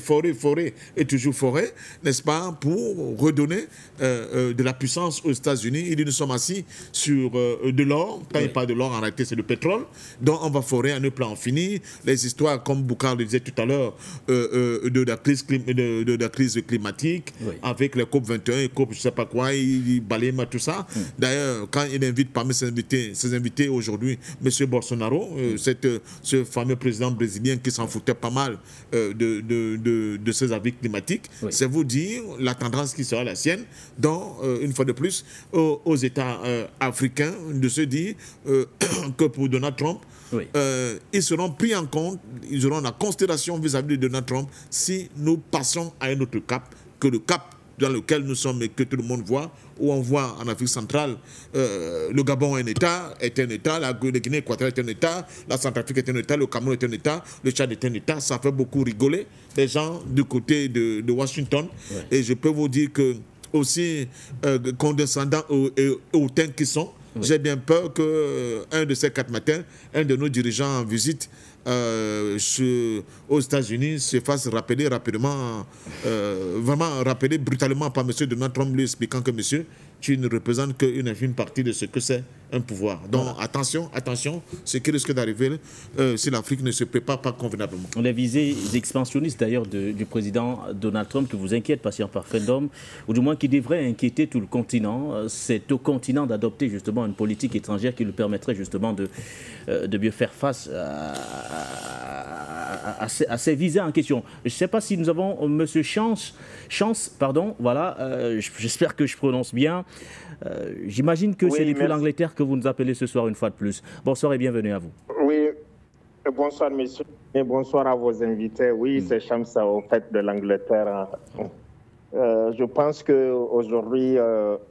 et toujours forer, n'est-ce pas, pour redonner de la puissance aux États-Unis. Il dit, nous sommes assis sur de l'or. Quand il parle de l'or, en réalité, c'est le pétrole. Donc, on va forer à ne plan infini. Les histoires, comme Boucard le disait tout à l'heure, de la crise climatique, avec les COP21 et COP, je ne sais pas quoi, il balaye tout ça. D'ailleurs, quand il invite parmi ses invités aujourd'hui, M. Bolsonaro, ce fameux président brésilien qui s'en foutait pas mal de ses avis climatiques, c'est vous dire la tendance qui sera la sienne, donc une fois de plus aux États africains, de se dire que pour Donald Trump, ils seront pris en compte, ils auront la considération vis-à-vis de Donald Trump si nous passons à un autre cap que le cap dans lequel nous sommes et que tout le monde voit, où on voit en Afrique centrale, le Gabon est un État, la Guinée équatoriale est un État, la Centrafrique est un État, le Cameroun est un État, le Tchad est un État. Ça fait beaucoup rigoler les gens du côté de Washington. Et je peux vous dire que, aussi condescendants et hautains qu'ils sont, j'ai bien peur qu'un de ces 4 matins, un de nos dirigeants en visite aux États-Unis se fasse rappeler rapidement, vraiment rappeler brutalement par M. Donald Trump, lui expliquant que monsieur, tu ne représentes qu'une infime partie de ce que c'est un pouvoir. Donc attention, ce qui risque d'arriver si l'Afrique ne se prépare pas convenablement. Les visées expansionnistes d'ailleurs du président Donald Trump qui vous inquiètent, patient parfait d'homme, ou du moins qui devrait inquiéter tout le continent. C'est au continent d'adopter justement une politique étrangère qui lui permettrait justement de mieux faire face à ces visées en question. Je ne sais pas si nous avons M. Chance, voilà, j'espère que je prononce bien. J'imagine que c'est depuis l'Angleterre que vous nous appelez ce soir une fois de plus. Bonsoir et bienvenue à vous. Oui, bonsoir messieurs et bonsoir à vos invités. Oui, c'est Chams au fait de l'Angleterre. Je pense qu'aujourd'hui,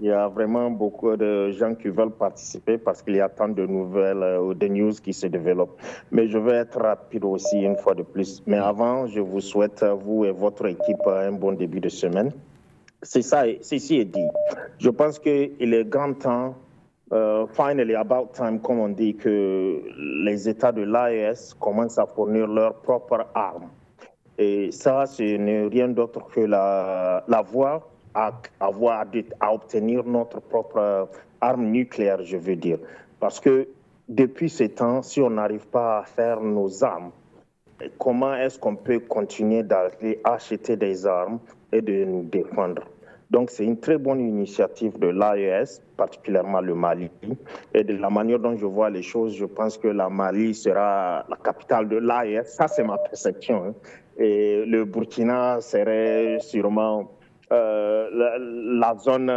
il y a vraiment beaucoup de gens qui veulent participer parce qu'il y a tant de nouvelles ou de news qui se développent. Mais je vais être rapide aussi une fois de plus. Mais avant, je vous souhaite, vous et votre équipe, un bon début de semaine. Ceci est dit. Je pense qu'il est grand temps, finally about time, comme on dit, que les États de l'AES commencent à fournir leurs propres armes. Et ça, ce n'est rien d'autre que la voie à obtenir notre propre arme nucléaire, je veux dire. Parce que depuis ces temps, si on n'arrive pas à faire nos armes, comment est-ce qu'on peut continuer d'aller acheter des armes et de nous défendre? Donc, c'est une très bonne initiative de l'AES, particulièrement le Mali. Et de la manière dont je vois les choses, je pense que la Mali sera la capitale de l'AES. Ça, c'est ma perception. Hein. Et le Burkina serait sûrement la zone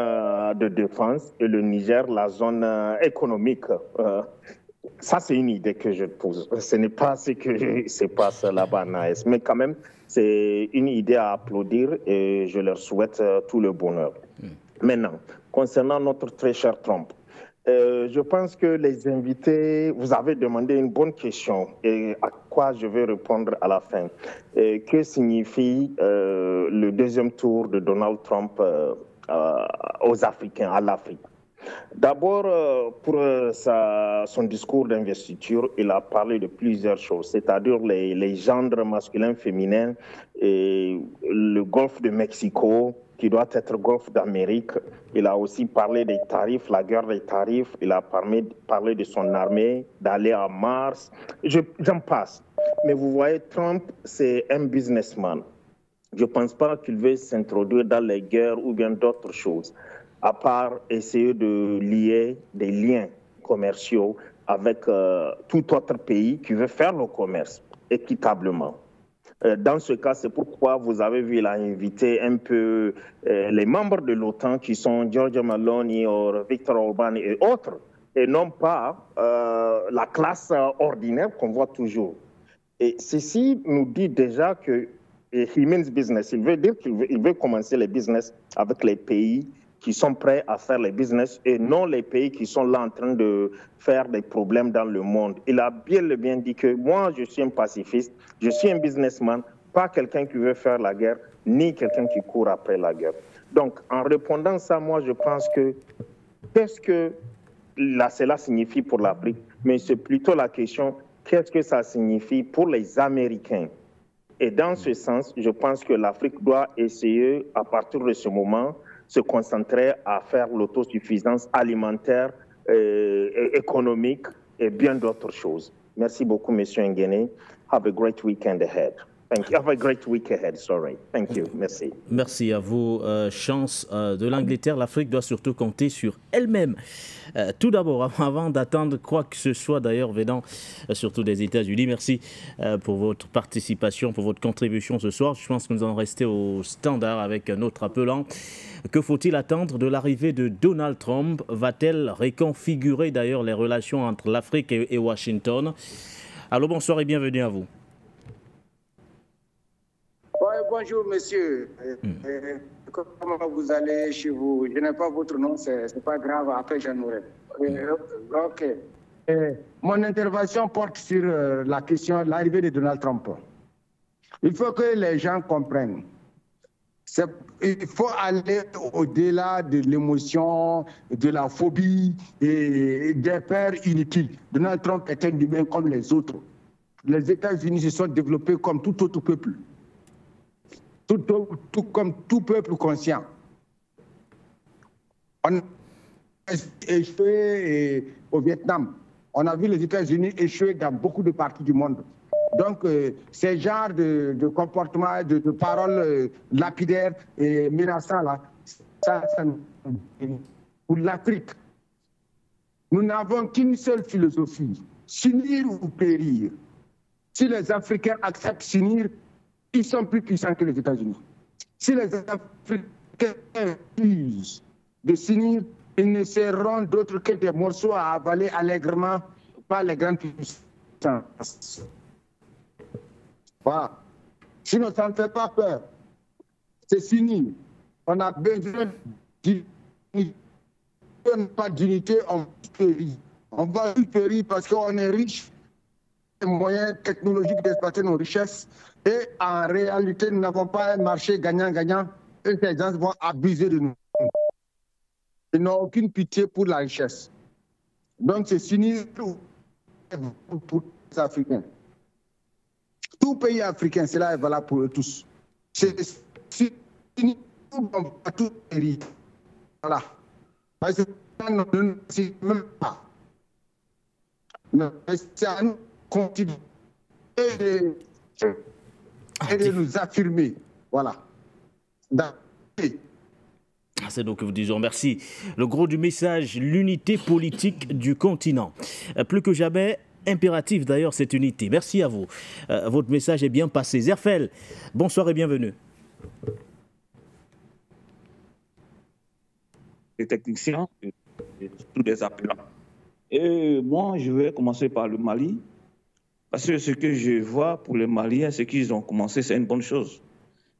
de défense et le Niger, la zone économique. Ça, c'est une idée que je pose. Ce n'est pas ce que se passe là-bas en AES. Mais quand même, c'est une idée à applaudir et je leur souhaite tout le bonheur. Maintenant, concernant notre très cher Trump, je pense que les invités, vous avez demandé une bonne question et à quoi je vais répondre à la fin. Que signifie le deuxième tour de Donald Trump aux Africains, à l'Afrique? D'abord, pour son discours d'investiture, il a parlé de plusieurs choses, c'est-à-dire les gendres masculins, féminins, et le golfe de Mexico, qui doit être golfe d'Amérique. Il a aussi parlé des tarifs, la guerre des tarifs. Il a parlé de son armée, d'aller à Mars. J'en passe. Mais vous voyez, Trump, c'est un businessman. Je ne pense pas qu'il veut s'introduire dans les guerres ou bien d'autres choses, à part essayer de lier des liens commerciaux avec tout autre pays qui veut faire le commerce équitablement. Dans ce cas, c'est pourquoi vous avez vu, il a invité un peu les membres de l'OTAN qui sont Giorgia Meloni, Viktor Orban et autres, et non pas la classe ordinaire qu'on voit toujours. Et ceci nous dit déjà que he means business. Il veut dire qu'il veut commencer les business avec les pays qui sont prêts à faire les business et non les pays qui sont là en train de faire des problèmes dans le monde. Il a bien dit que moi, je suis un pacifiste, je suis un businessman, pas quelqu'un qui veut faire la guerre, ni quelqu'un qui court après la guerre. Donc, en répondant ça, moi, je pense que qu'est-ce que cela signifie pour l'Afrique? Mais c'est plutôt la question, qu'est-ce que ça signifie pour les Américains? Et dans ce sens, je pense que l'Afrique doit essayer, à partir de ce moment, se concentrer à faire l'autosuffisance alimentaire, économique et bien d'autres choses. Merci beaucoup, M. Nguéné. Have a great weekend ahead. Thank you. Have a great week ahead, sorry. Thank you. Merci. Merci à vous. Chance de l'Angleterre. L'Afrique doit surtout compter sur elle-même. Tout d'abord, avant d'attendre quoi que ce soit d'ailleurs venant surtout des États-Unis, merci pour votre participation, pour votre contribution ce soir. Je pense que nous allons rester au standard avec un autre appelant. Que faut-il attendre de l'arrivée de Donald Trump? Va-t-elle reconfigurer d'ailleurs les relations entre l'Afrique et Washington? Allô, bonsoir et bienvenue à vous. Bonjour, monsieur. Comment vous allez chez vous? Je n'ai pas votre nom, c'est pas grave, après j'en aurai. OK. Mon intervention porte sur la question de l'arrivée de Donald Trump. Il faut que les gens comprennent. Il faut aller au-delà de l'émotion, de la phobie et des peurs inutiles. Donald Trump est un humain comme les autres. Les États-Unis se sont développés comme tout autre peuple. Tout comme tout peuple conscient. On a échoué au Vietnam. On a vu les États-Unis échouer dans beaucoup de parties du monde. Donc, ces genres de comportements, de paroles lapidaires et menaçants, là, ça pour l'Afrique, nous n'avons qu'une seule philosophie, s'unir ou périr. Si les Africains acceptent s'unir, ils sont plus puissants que les États-Unis. Si les Africains refusent de s'unir, ils ne seront d'autres que des morceaux à avaler allègrement par les grandes puissances. Voilà. Sinon, ça ne fait pas peur. C'est s'unir. On a besoin d'unité. On n'a pas d'unité, on périt. On va périr parce qu'on est riche, des moyens technologiques d'exploiter nos richesses. Et en réalité, nous n'avons pas un marché gagnant-gagnant et ces gens vont abuser de nous. Ils n'ont aucune pitié pour la richesse. Donc, c'est s'unir pour les Africains. Tout pays africain, cela est valable pour eux tous. C'est s'unir pour tout pays. Voilà. Parce que nous ne sommes même pas. C'est à nous de continuer et de nous affirmer. Voilà. C'est donc que vous disons merci. Le gros du message, l'unité politique du continent. Plus que jamais, impératif d'ailleurs cette unité. Merci à vous. Votre message est bien passé. Zerfel, bonsoir et bienvenue. Les techniciens, tous les appelants. Et moi, je vais commencer par le Mali. Parce que ce que je vois pour les Maliens, ce qu'ils ont commencé, c'est une bonne chose.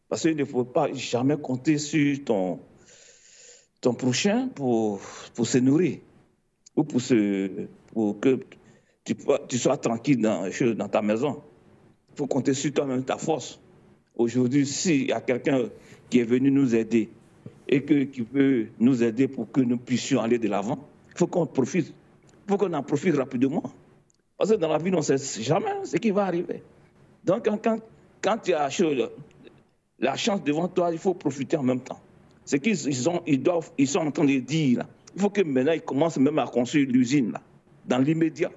Parce qu'il ne faut pas jamais compter sur ton prochain pour se nourrir ou pour que tu sois tranquille dans ta maison. Il faut compter sur toi-même, ta force. Aujourd'hui, s'il y a quelqu'un qui est venu nous aider et qui veut nous aider pour que nous puissions aller de l'avant, Il faut qu'on profite. Il faut qu'on en profite rapidement. Parce que dans la vie, on ne sait jamais ce qui va arriver. Donc, quand tu as la chance devant toi, il faut profiter en même temps. Ce qu'ils sont en train de dire, là, il faut que maintenant, ils commencent même à construire l'usine, dans l'immédiat,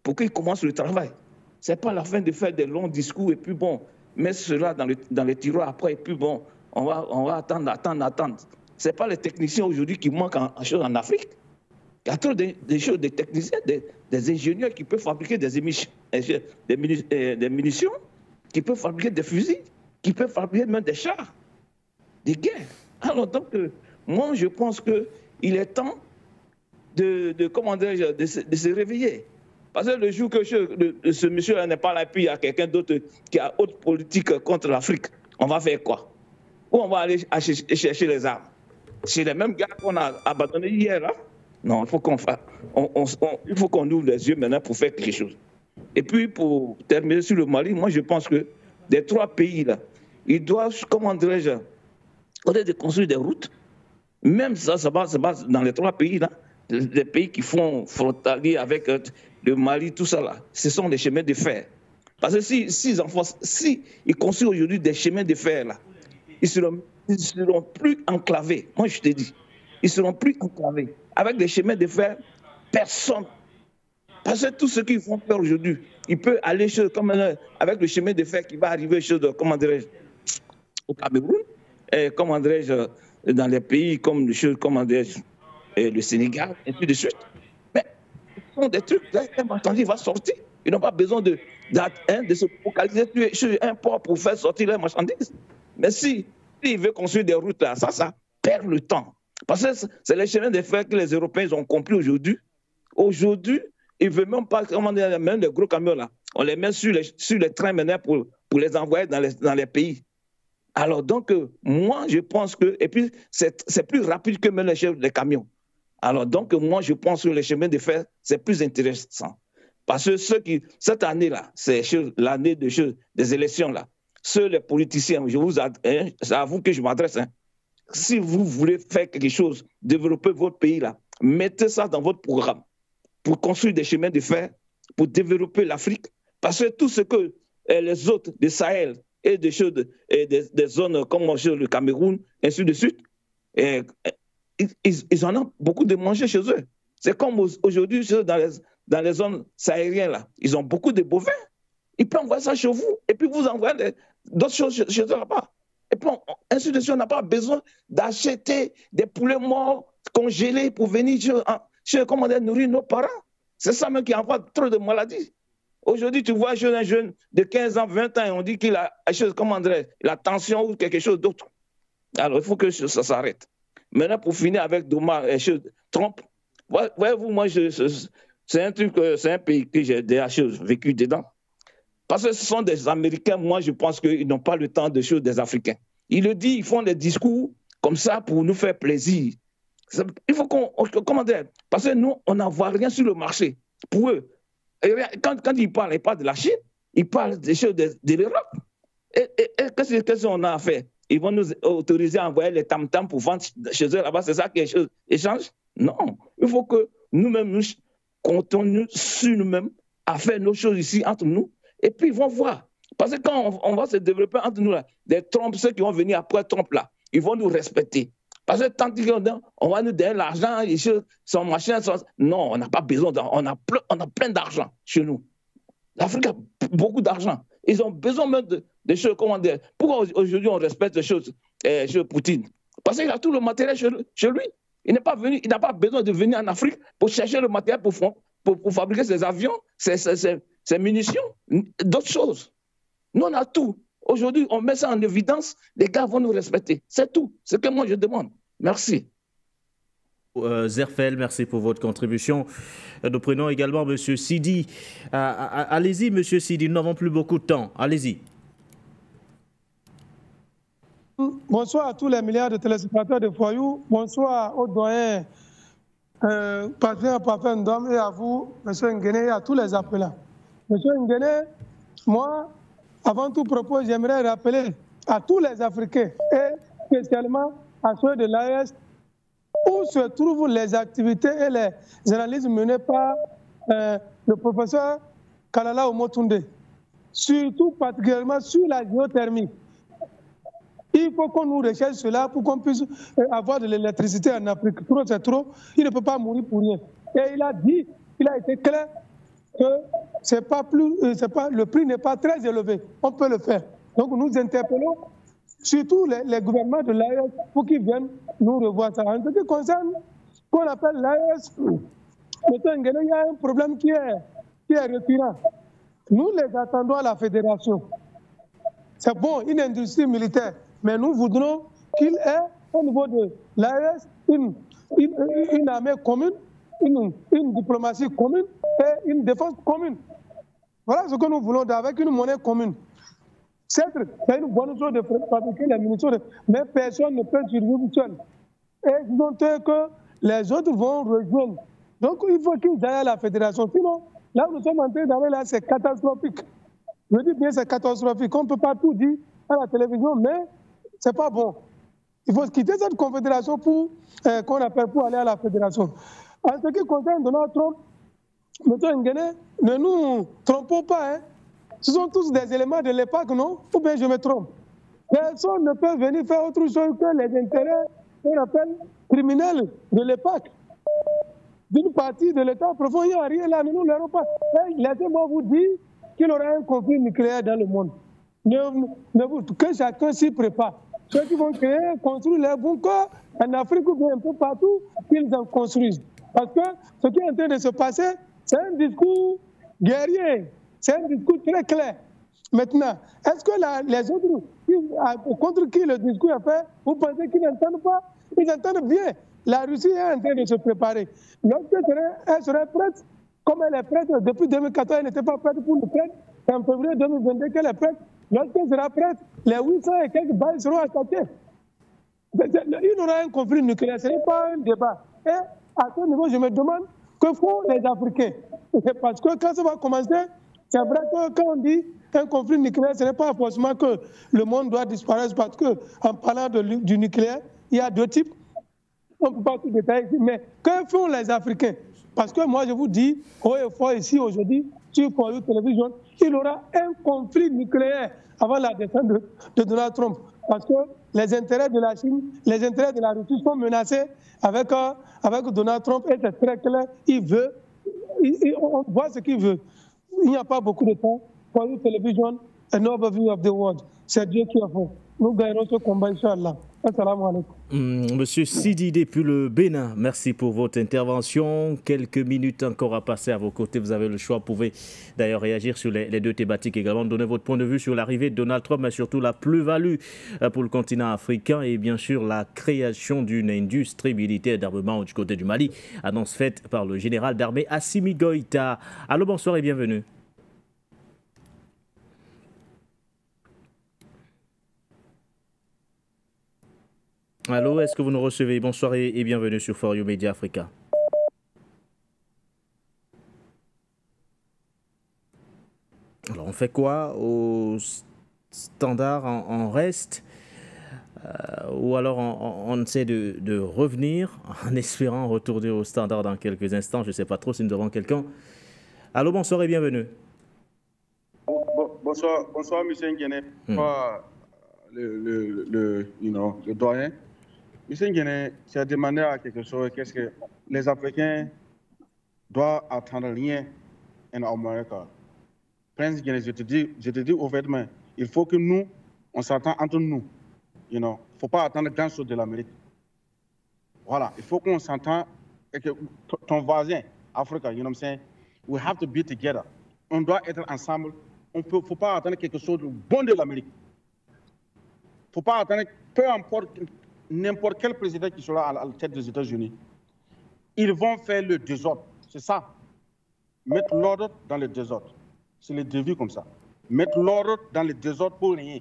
pour qu'ils commencent le travail. Ce n'est pas la fin de faire des longs discours et puis bon, mettre cela dans les tiroirs après et puis bon, on va attendre. Ce n'est pas les techniciens aujourd'hui qui manquent en Afrique. Il y a trop des techniciens, des ingénieurs qui peuvent fabriquer des munitions, qui peuvent fabriquer des fusils, qui peuvent fabriquer même des chars, des guerres. Alors donc, moi je pense qu'il est temps de se réveiller. Parce que le jour que ce monsieur n'est pas là, puis il y a quelqu'un d'autre qui a autre politique contre l'Afrique, on va faire quoi? Où on va aller chercher les armes? C'est les mêmes gars qu'on a abandonnés hier, là. Non, il faut qu'on ouvre les yeux maintenant pour faire quelque chose. Et puis, pour terminer sur le Mali, moi, je pense que des 3 pays, là, ils doivent, comment dirais-je, au lieu de construire des routes, même ça se base dans les 3 pays, là, les pays qui font frontalier avec le Mali, tout ça, là, ce sont des chemins de fer. Parce que si ils construisent aujourd'hui des chemins de fer, là, ils seront plus enclavés. Moi, je te dis, ils seront plus enclavés. Avec des chemins de fer, personne. Parce que tout ce qu'ils vont faire aujourd'hui, ils peuvent aller avec le chemin de fer qui va arriver au Cameroun, et dans les pays comme le Sénégal, et puis de suite. Mais ce sont des trucs, là, un marchandise va sortir. Ils n'ont pas besoin de se focaliser sur un port pour faire sortir leurs marchandises. Mais s'ils veulent construire des routes là, ça perd le temps. Parce que c'est les chemins de fer que les Européens ont compris aujourd'hui. Aujourd'hui, ils ne veulent même pas même les gros camions là. On les met sur les trains maintenant pour les envoyer dans les pays. Alors donc, moi, je pense que... Et puis, c'est plus rapide que même les camions. Alors donc, moi, je pense que les chemins de fer, c'est plus intéressant. Parce que cette année-là, c'est l'année des élections là. Les politiciens, c'est à vous que je m'adresse, hein. Si vous voulez faire quelque chose, développer votre pays là, mettez ça dans votre programme pour construire des chemins de fer, pour développer l'Afrique. Parce que tout ce que les autres du Sahel et des zones comme le Cameroun, ainsi de suite, ils en ont beaucoup de manger chez eux. C'est comme aujourd'hui dans les zones sahariennes, là, ils ont beaucoup de bovins. Ils peuvent envoyer ça chez vous et puis vous envoyez d'autres choses chez eux là-bas. Et puis, ainsi de suite, on n'a pas besoin d'acheter des poulets morts congelés pour venir nourrir nos parents. C'est ça même qui envoie trop de maladies. Aujourd'hui, tu vois un jeune de 15 ans, 20 ans, et on dit qu'il a la tension ou quelque chose d'autre. Alors, il faut que ça s'arrête. Maintenant, pour finir avec Trump, voyez-vous, moi, c'est un pays que j'ai déjà vécu dedans. Parce que ce sont des Américains, moi je pense qu'ils n'ont pas le temps de choses des Africains. Ils le disent, ils font des discours comme ça pour nous faire plaisir. Il faut parce que nous, on n'en voit rien sur le marché. Pour eux, quand ils parlent de la Chine, ils parlent des choses de l'Europe. Et qu'est-ce qu'on a à faire? Ils vont nous autoriser à envoyer les tam-tams pour vendre chez eux là-bas, c'est ça qui échange? Non. Il faut que nous-mêmes, nous continuons sur nous-mêmes à faire nos choses ici entre nous. Et puis, ils vont voir. Parce que quand on va se développer entre nous, là, des Trump, ceux qui vont venir après Trump, là, ils vont nous respecter. Parce que tant qu'on va nous donner l'argent, son machin, non, on n'a pas besoin, on a plein d'argent chez nous. L'Afrique a beaucoup d'argent. Ils ont besoin même de choses, comment dire. Pourquoi aujourd'hui on respecte les choses chez Poutine? Parce qu'il a tout le matériel chez lui. Il n'a pas besoin de venir en Afrique pour chercher le matériel pour fabriquer ses avions, ses munitions, d'autres choses. Nous, on a tout. Aujourd'hui, on met ça en évidence, les gars vont nous respecter. C'est tout. C'est ce que moi, je demande. Merci. Zerfel, merci pour votre contribution. Nous prenons également M. Sidi. Allez-y, M. Sidi, nous n'avons plus beaucoup de temps. Allez-y. Bonsoir à tous les milliards de téléspectateurs de Foyou. Bonsoir aux doyens Parfait Ndom et à vous, M. Nguéné, et à tous les appelants. M. Nguéné, moi, avant tout propos, j'aimerais rappeler à tous les Africains, et spécialement à ceux de l'AES, où se trouvent les activités et les analyses menées par le professeur Kalala Omotunde, surtout particulièrement sur la géothermie. Il faut qu'on nous recherche cela pour qu'on puisse avoir de l'électricité en Afrique. Trop, c'est trop. Il ne peut pas mourir pour rien. Et il a dit, il a été clair que le prix n'est pas très élevé. On peut le faire. Donc nous interpellons surtout les gouvernements de l'AES pour qu'ils viennent nous revoir ça. En ce qui concerne ce qu'on appelle l'AES, il y a un problème qui est récurrent. Nous les attendons à la fédération. C'est bon, une industrie militaire, mais nous voudrons qu'il ait au niveau de l'AES une armée commune, une diplomatie commune et une défense commune. Voilà ce que nous voulons avec une monnaie commune. C'est une bonne chose de fabriquer les munitions, mais personne ne peut survivre seul. Et disons que les autres vont rejoindre. Donc il faut qu'ils aillent à la fédération. Sinon, là où nous sommes en train d'aller, là, c'est catastrophique. Je dis bien c'est catastrophique. On ne peut pas tout dire à la télévision, mais ce n'est pas bon. Il faut quitter cette confédération pour aller à la fédération. En ce qui concerne Donald Trump, M. Nguéné, ne nous trompons pas. Hein. Ce sont tous des éléments de l'EPAC, non? Ou bien je me trompe? Personne ne peut venir faire autre chose que les intérêts qu'on appelle criminels de l'EPAC. D'une partie de l'État profond, il n'y a rien là, nous ne l'aurons pas. Laissez-moi vous dire qu'il y aura un conflit nucléaire dans le monde. Que chacun s'y prépare. Ceux qui vont créer, construire les bunkers en Afrique ou bien un peu partout, qu'ils en construisent. Parce que ce qui est en train de se passer, c'est un discours guerrier. C'est un discours très clair. Maintenant, est-ce que les autres, contre qui le discours est fait, vous pensez qu'ils n'entendent pas? Ils entendent bien. La Russie est en train de se préparer. Lorsqu'elle serait prête, comme elle est prête, depuis 2014, elle n'était pas prête pour le prête. C'est en février 2022 qu'elle est prête. Lorsqu'elle sera prête, les 800 et quelques balles seront attaquées. Il y aura un conflit nucléaire, ce n'est pas un débat. Et à ce niveau, je me demande que font les Africains. Parce que quand ça va commencer, c'est vrai que quand on dit un conflit nucléaire, ce n'est pas forcément que le monde doit disparaître, parce qu'en parlant du nucléaire, il y a deux types. On ne peut pas tout détailler ici, mais que font les Africains? Parce que moi, je vous dis, haut et fort ici aujourd'hui, sur For You Television, il y aura un conflit nucléaire avant la descente de Donald Trump. Parce que les intérêts de la Chine, les intérêts de la Russie sont menacés avec Donald Trump, et c'est très clair, on voit ce qu'il veut. Il n'y a pas beaucoup de temps. For You Television, an overview of the world. C'est Dieu qui a fait. Nous gagnerons ce combat, Inch'Allah. Assalamu alaikum. Monsieur Sidi depuis le Bénin, merci pour votre intervention. Quelques minutes encore à passer à vos côtés. Vous avez le choix. Vous pouvez d'ailleurs réagir sur les deux thématiques également. Donner votre point de vue sur l'arrivée de Donald Trump, mais surtout la plus-value pour le continent africain et bien sûr la création d'une industrie militaire d'armement du côté du Mali. Annonce faite par le général d'armée Assimi Goïta. Allô, bonsoir et bienvenue. Allô, est-ce que vous nous recevez? Bonsoir et bienvenue sur For You Media Africa. Alors, on fait quoi? Au standard, on reste ou alors on essaie de revenir en espérant retourner au standard dans quelques instants. Je ne sais pas trop si nous avons quelqu'un. Allô, bonsoir et bienvenue. Bonsoir, monsieur Nguéné. Le doyen. Monsieur Nguéné, j'ai demandé à quelque chose, qu'est-ce que les Africains doivent attendre rien en Amérique. Prince Nguéné, je te dis ouvertement, il faut que nous, on s'entende entre nous. Il ne faut pas attendre grand chose de l'Amérique. Voilà, il faut qu'on s'entende et que ton voisin africain, you know what I'm saying? We have to be together. On doit être ensemble. Il ne faut pas attendre quelque chose de bon de l'Amérique. Il ne faut pas attendre, peu importe n'importe quel président qui sera à la tête des États-Unis, ils vont faire le désordre. C'est ça. Mettre l'ordre dans le désordre. C'est le défi comme ça. Mettre l'ordre dans le désordre pour rien.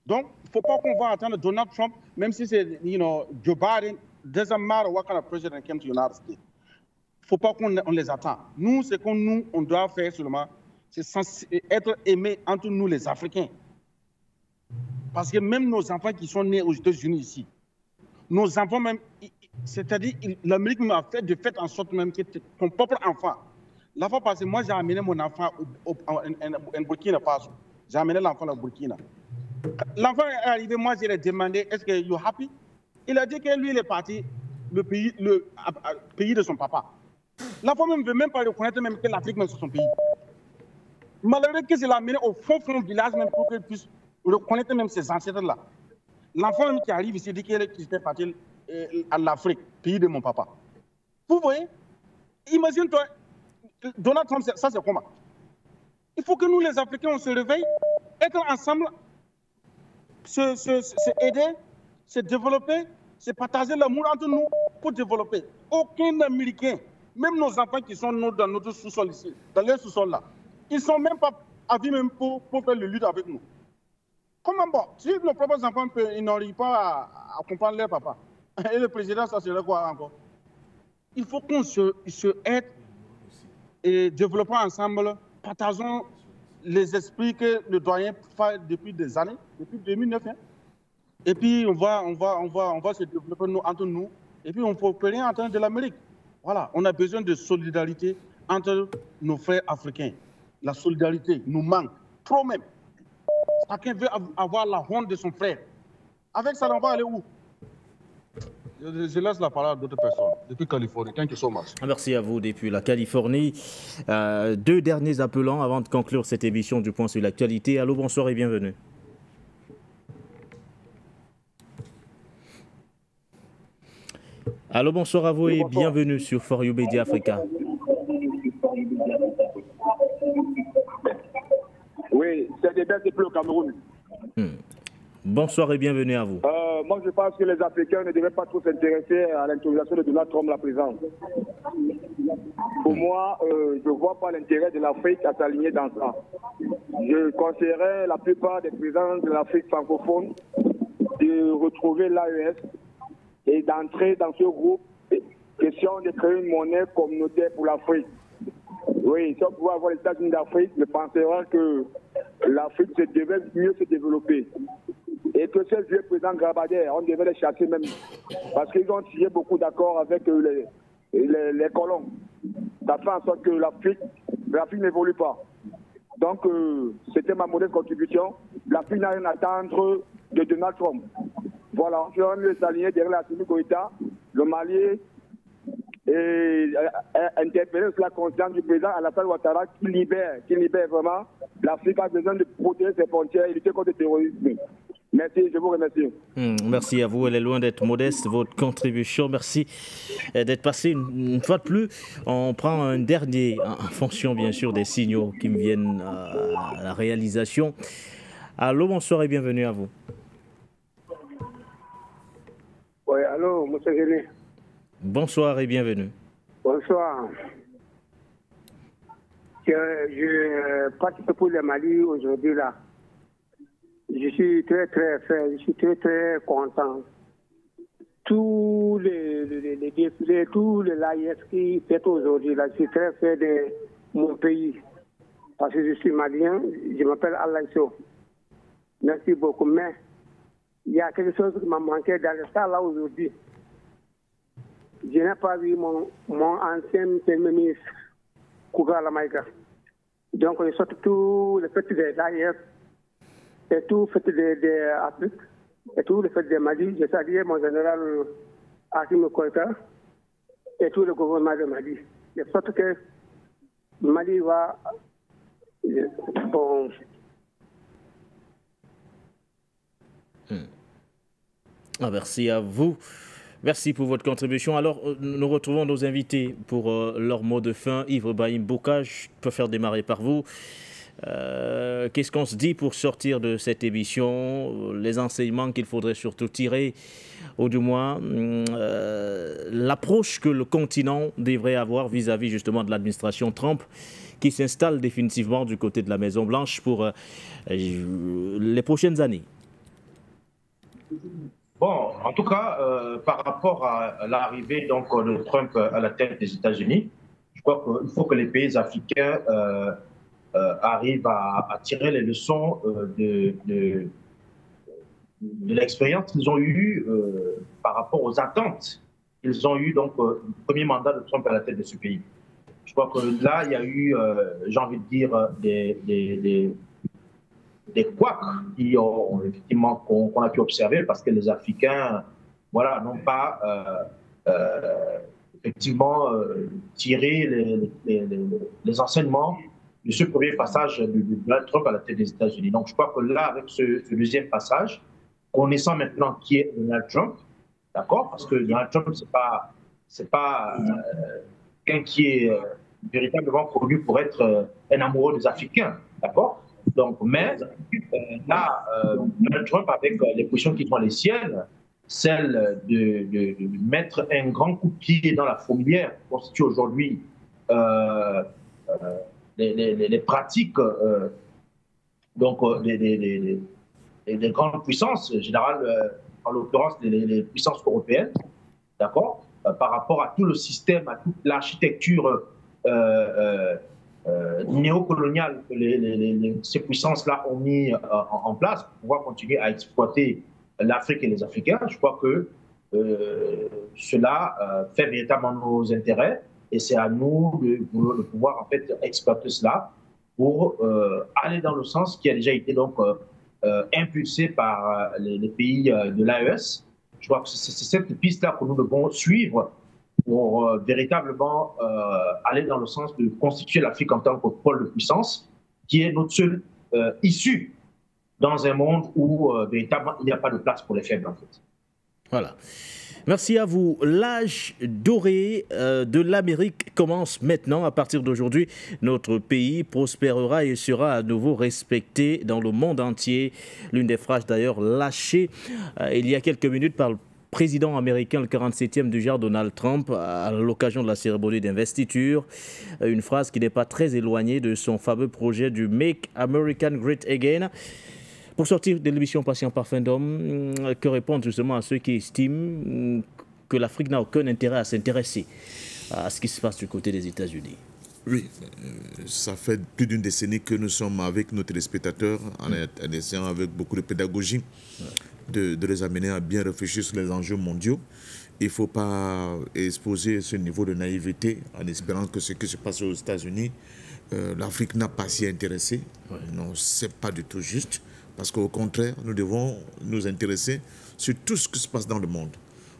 Donc, il ne faut pas qu'on va attendre Donald Trump, même si c'est, Joe Biden, doesn't matter what kind of president came to the United States. Il ne faut pas qu'on les attend. Nous, ce qu'on on doit faire seulement, c'est être aimé entre nous les Africains. Parce que même nos enfants qui sont nés aux États-Unis ici, nos enfants même, C'est-à-dire, l'Amérique m'a fait de fait en sorte même que ton propre enfant. La fois passée, moi, j'ai amené mon enfant en Burkina Faso. J'ai amené l'enfant au Burkina. L'enfant est arrivé, moi, je lui ai demandé, est-ce que you happy? Il a dit que lui, il est parti, le pays de son papa. L'enfant même ne veut même pas reconnaître même que l'Afrique, même c'est son pays. Malgré que je l'ai amené au fond village, même pour qu'il puisse reconnaître même ses ancêtres-là. L'enfant même qui arrive ici dit qu'il était parti à l'Afrique, pays de mon papa. Vous voyez? Imagine-toi, Donald Trump, ça c'est comment? Il faut que nous, les Africains, on se réveille, être ensemble, se aider, se développer, se partager l'amour entre nous pour développer. Aucun Américain, même nos enfants qui sont dans notre sous-sol ici, dans leur sous-sol là, ils ne sont même pas avis même pour faire le lutte avec nous. Comment bon? Si nos propres enfants, ils n'arrivent pas à comprendre leur papa. Et le président, ça serait quoi encore? Il faut qu'on se aide et développons ensemble, partageons les esprits que le doyen fait depuis des années, depuis 2009. Hein. Et puis on va se développer entre nous. Et puis on peut rien entendre de l'Amérique. Voilà, on a besoin de solidarité entre nos frères africains. La solidarité nous manque, trop même. Chacun veut avoir la honte de son frère. Avec ça, on va aller où? Je laisse la parole à d'autres personnes depuis Californie. Thank you so much. Merci à vous depuis la Californie. Deux derniers appelants avant de conclure cette émission du Point sur l'actualité. Allô, bonsoir et bienvenue. Allô, bonsoir à vous et bienvenue sur For You Media Africa. Oui, c'est des belles au Cameroun. Bonsoir et bienvenue à vous. Moi, je pense que les Africains ne devraient pas trop s'intéresser à l'intronisation de Donald Trump, la présidente. Pour moi, je ne vois pas l'intérêt de l'Afrique à s'aligner dans ça. Je conseillerais la plupart des présidents de l'Afrique francophone de retrouver l'AES et d'entrer dans ce groupe, question de créer une monnaie communautaire pour l'Afrique. Oui, si on pouvait avoir les États-Unis d'Afrique, je penserais que l'Afrique devait mieux se développer. Et que ces vieux présidents grabataires, on devait les chasser même. Parce qu'ils ont tiré beaucoup d'accords avec les colons. Ça fait en sorte que l'Afrique n'évolue pas. Donc, c'était ma modeste contribution. L'Afrique n'a rien à attendre de Donald Trump. Voilà, on veut s'aligner derrière la Assimi Goïta, le Mali, et interpeller sur la conscience du président Alassane Ouattara qui libère vraiment. L'Afrique a besoin de protéger ses frontières et lutter contre le terrorisme. Merci, je vous remercie. Merci à vous. Elle est loin d'être modeste, votre contribution. Merci d'être passé une fois de plus. On prend un dernier, en fonction bien sûr des signaux qui me viennent à la réalisation. Allô, bonsoir et bienvenue à vous. Oui, allô, monsieur Géné. Bonsoir et bienvenue. Bonsoir. Je participe pour le Mali aujourd'hui là. Je suis très fier, je suis très content. Tous les défilés, tous les l'AIS qui fait aujourd'hui là, je suis très fier de mon pays. Parce que je suis malien, je m'appelle Alaïso. Merci beaucoup. Mais il y a quelque chose qui m'a manqué dans le stade là aujourd'hui. Je n'ai pas vu mon ancien premier ministre, Kouga Lamaïga. Donc, je sorti tout le fait de l'AIF, et tout le fait de l'Afrique, et tout le fait de Mali. Je salue mon général Hakim Koïta, et tout le gouvernement de Mali. De sorte que Mali va... Bon... Merci à vous. Merci pour votre contribution. Alors, nous retrouvons nos invités pour leur mot de fin. Yves Brahim Bouka, je peux faire démarrer par vous. Qu'est-ce qu'on se dit pour sortir de cette émission? Les enseignements qu'il faudrait surtout tirer, ou du moins l'approche que le continent devrait avoir vis-à-vis justement de l'administration Trump qui s'installe définitivement du côté de la Maison-Blanche pour les prochaines années. Bon, en tout cas, par rapport à l'arrivée donc de Trump à la tête des États-Unis, je crois qu'il faut que les pays africains arrivent à tirer les leçons de l'expérience qu'ils ont eue par rapport aux attentes ils ont eu donc le premier mandat de Trump à la tête de ce pays. Je crois que là, il y a eu, j'ai envie de dire, des couacs qui ont effectivement qu'on a pu observer parce que les Africains, voilà, n'ont pas effectivement tiré les enseignements de ce premier passage de Donald Trump à la tête des États-Unis. Donc, je crois que là, avec ce deuxième passage, connaissant maintenant qui est Donald Trump, d'accord, parce que Donald Trump, c'est pas quelqu'un qui est véritablement connu pour être un amoureux des Africains, d'accord. Donc, mais là, Donald Trump, avec les positions qui sont les siennes, celle de mettre un grand coup de pied dans la fourmilière qui constitue aujourd'hui les pratiques donc des grandes puissances, générales, en l'occurrence les puissances européennes, d'accord, par rapport à tout le système, à toute l'architecture néocoloniale que ces puissances-là ont mis en place pour pouvoir continuer à exploiter l'Afrique et les Africains. Je crois que cela fait véritablement nos intérêts et c'est à nous de pouvoir en fait exploiter cela pour aller dans le sens qui a déjà été donc impulsé par les pays de l'AES. Je crois que c'est cette piste-là que nous devons suivre pour véritablement aller dans le sens de constituer l'Afrique en tant que pôle de puissance, qui est notre seule issue dans un monde où véritablement il n'y a pas de place pour les faibles en fait. Voilà. Merci à vous. L'âge doré de l'Amérique commence maintenant. À partir d'aujourd'hui, notre pays prospérera et sera à nouveau respecté dans le monde entier. L'une des phrases d'ailleurs lâchées il y a quelques minutes par le président américain, le 47e du genre Donald Trump, à l'occasion de la cérémonie d'investiture. Une phrase qui n'est pas très éloignée de son fameux projet du Make America Great Again. Pour sortir de l'émission Patient Parfum d'Homme, que répondre justement à ceux qui estiment que l'Afrique n'a aucun intérêt à s'intéresser à ce qui se passe du côté des États-Unis? Oui, ça fait plus d'une décennie que nous sommes avec nos téléspectateurs en essayant avec beaucoup de pédagogie de les amener à bien réfléchir sur les enjeux mondiaux. Il ne faut pas exposer ce niveau de naïveté en espérant que ce qui se passe aux États-Unis, l'Afrique n'a pas s'y intéressé. Non, ce n'est pas du tout juste. Parce qu'au contraire, nous devons nous intéresser sur tout ce qui se passe dans le monde.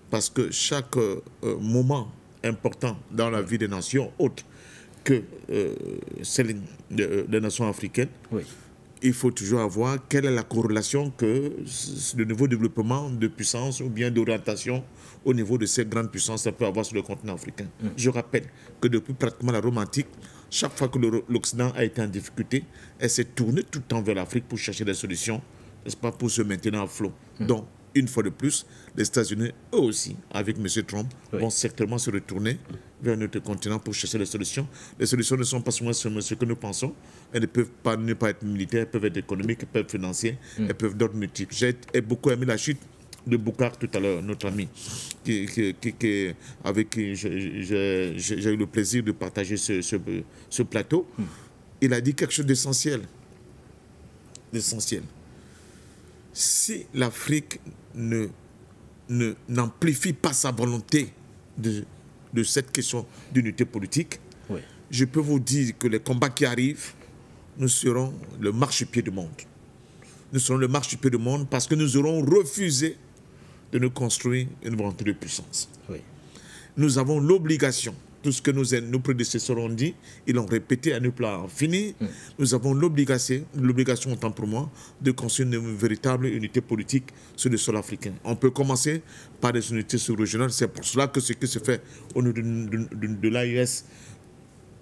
Parce que chaque moment important dans la vie des nations, autres que celles des nations africaines, il faut toujours avoir quelle est la corrélation que le niveau de développement de puissance ou bien d'orientation au niveau de ces grandes puissances ça peut avoir sur le continent africain. Je rappelle que depuis pratiquement la Rome antique, chaque fois que l'Occident a été en difficulté, elle s'est tournée tout le temps vers l'Afrique pour chercher des solutions, n'est-ce pas, pour se maintenir à flot. Donc, une fois de plus, les États-Unis, eux aussi, avec M. Trump, vont certainement se retourner vers notre continent pour chercher des solutions. Les solutions ne sont pas seulement ce que nous pensons. Elles ne peuvent pas ne pas être militaires, elles peuvent être économiques, elles peuvent être financières, elles peuvent être d'autres types. J'ai beaucoup aimé la chute de Boucar tout à l'heure, notre ami, avec qui j'ai eu le plaisir de partager ce plateau. Il a dit quelque chose d'essentiel. Si l'Afrique n'amplifie pas sa volonté de cette question d'unité politique, je peux vous dire que les combats qui arrivent, nous serons le marchepied du monde. Nous serons le marchepied du monde parce que nous aurons refusé de nous construire une volonté de puissance. Nous avons l'obligation, tout ce que nos prédécesseurs ont dit, ils l'ont répété à ne pas en finir, nous avons l'obligation, autant pour moi, de construire une véritable unité politique sur le sol africain. On peut commencer par des unités sous-régionales, c'est pour cela que ce qui se fait au niveau de l'AES,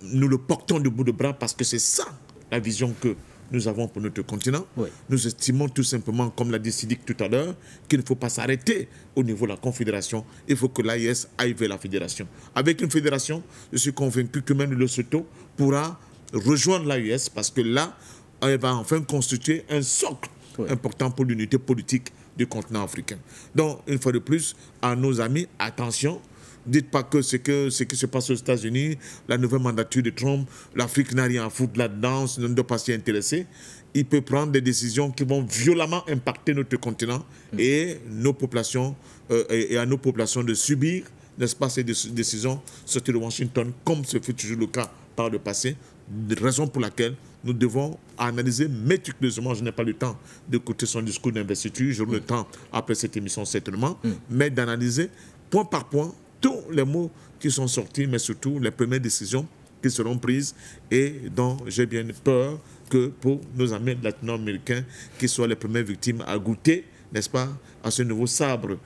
nous le portons de bout de bras parce que c'est ça la vision que nous avons pour notre continent. Nous estimons tout simplement, comme l'a dit Sidik tout à l'heure, qu'il ne faut pas s'arrêter au niveau de la confédération. Il faut que l'AES aille vers la fédération. Avec une fédération, je suis convaincu que même le Lesotho pourra rejoindre l'AES parce que là, elle va enfin constituer un socle important pour l'unité politique du continent africain. Donc, une fois de plus, à nos amis, attention. Dites pas que ce qui se passe aux États-Unis, la nouvelle mandature de Trump, l'Afrique n'a rien à foutre là-dedans, ne doit pas s'y intéresser. Il peut prendre des décisions qui vont violemment impacter notre continent et nos populations, et à nos populations de subir n'est-ce pas, ces décisions sorties de Washington, comme ce fut toujours le cas par le passé, raison pour laquelle nous devons analyser méticuleusement. Je n'ai pas le temps d'écouter son discours d'investiture, j'aurai le temps après cette émission certainement, mais d'analyser point par point tous les mots qui sont sortis, mais surtout les premières décisions qui seront prises et dont j'ai bien peur que pour nos amis latino-américains qui soient les premières victimes à goûter, n'est-ce pas, à ce nouveau sabre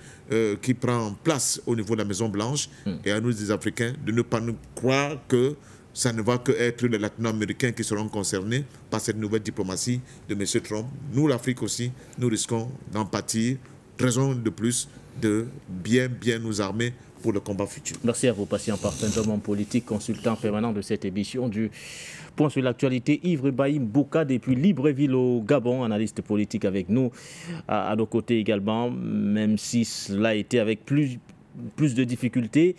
qui prend place au niveau de la Maison-Blanche et à nous les Africains de ne pas nous croire que ça ne va que être les latino-américains qui seront concernés par cette nouvelle diplomatie de M. Trump. Nous, l'Afrique aussi, nous risquons d'en pâtir. Raison de plus de bien nous armer pour le combat futur. Merci à vous, patient partenaire, homme politique, consultant permanent de cette émission du Point sur l'actualité. Yves Ibrahim Bouka depuis Libreville au Gabon, analyste politique avec nous, à nos côtés également, même si cela a été avec plus de difficultés,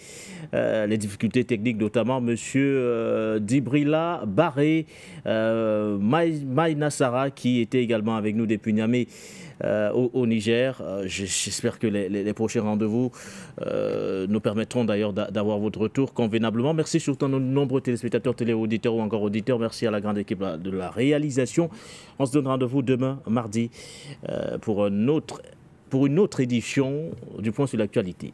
les difficultés techniques notamment. Monsieur Dibrila Barré, Maï Nassara qui était également avec nous depuis Niamey au Niger. J'espère que les prochains rendez-vous nous permettront d'ailleurs d'avoir votre retour convenablement. Merci surtout à nos nombreux téléspectateurs, téléauditeurs ou encore auditeurs. Merci à la grande équipe de la réalisation. On se donne rendez-vous demain, mardi, pour une autre édition du Point sur l'actualité.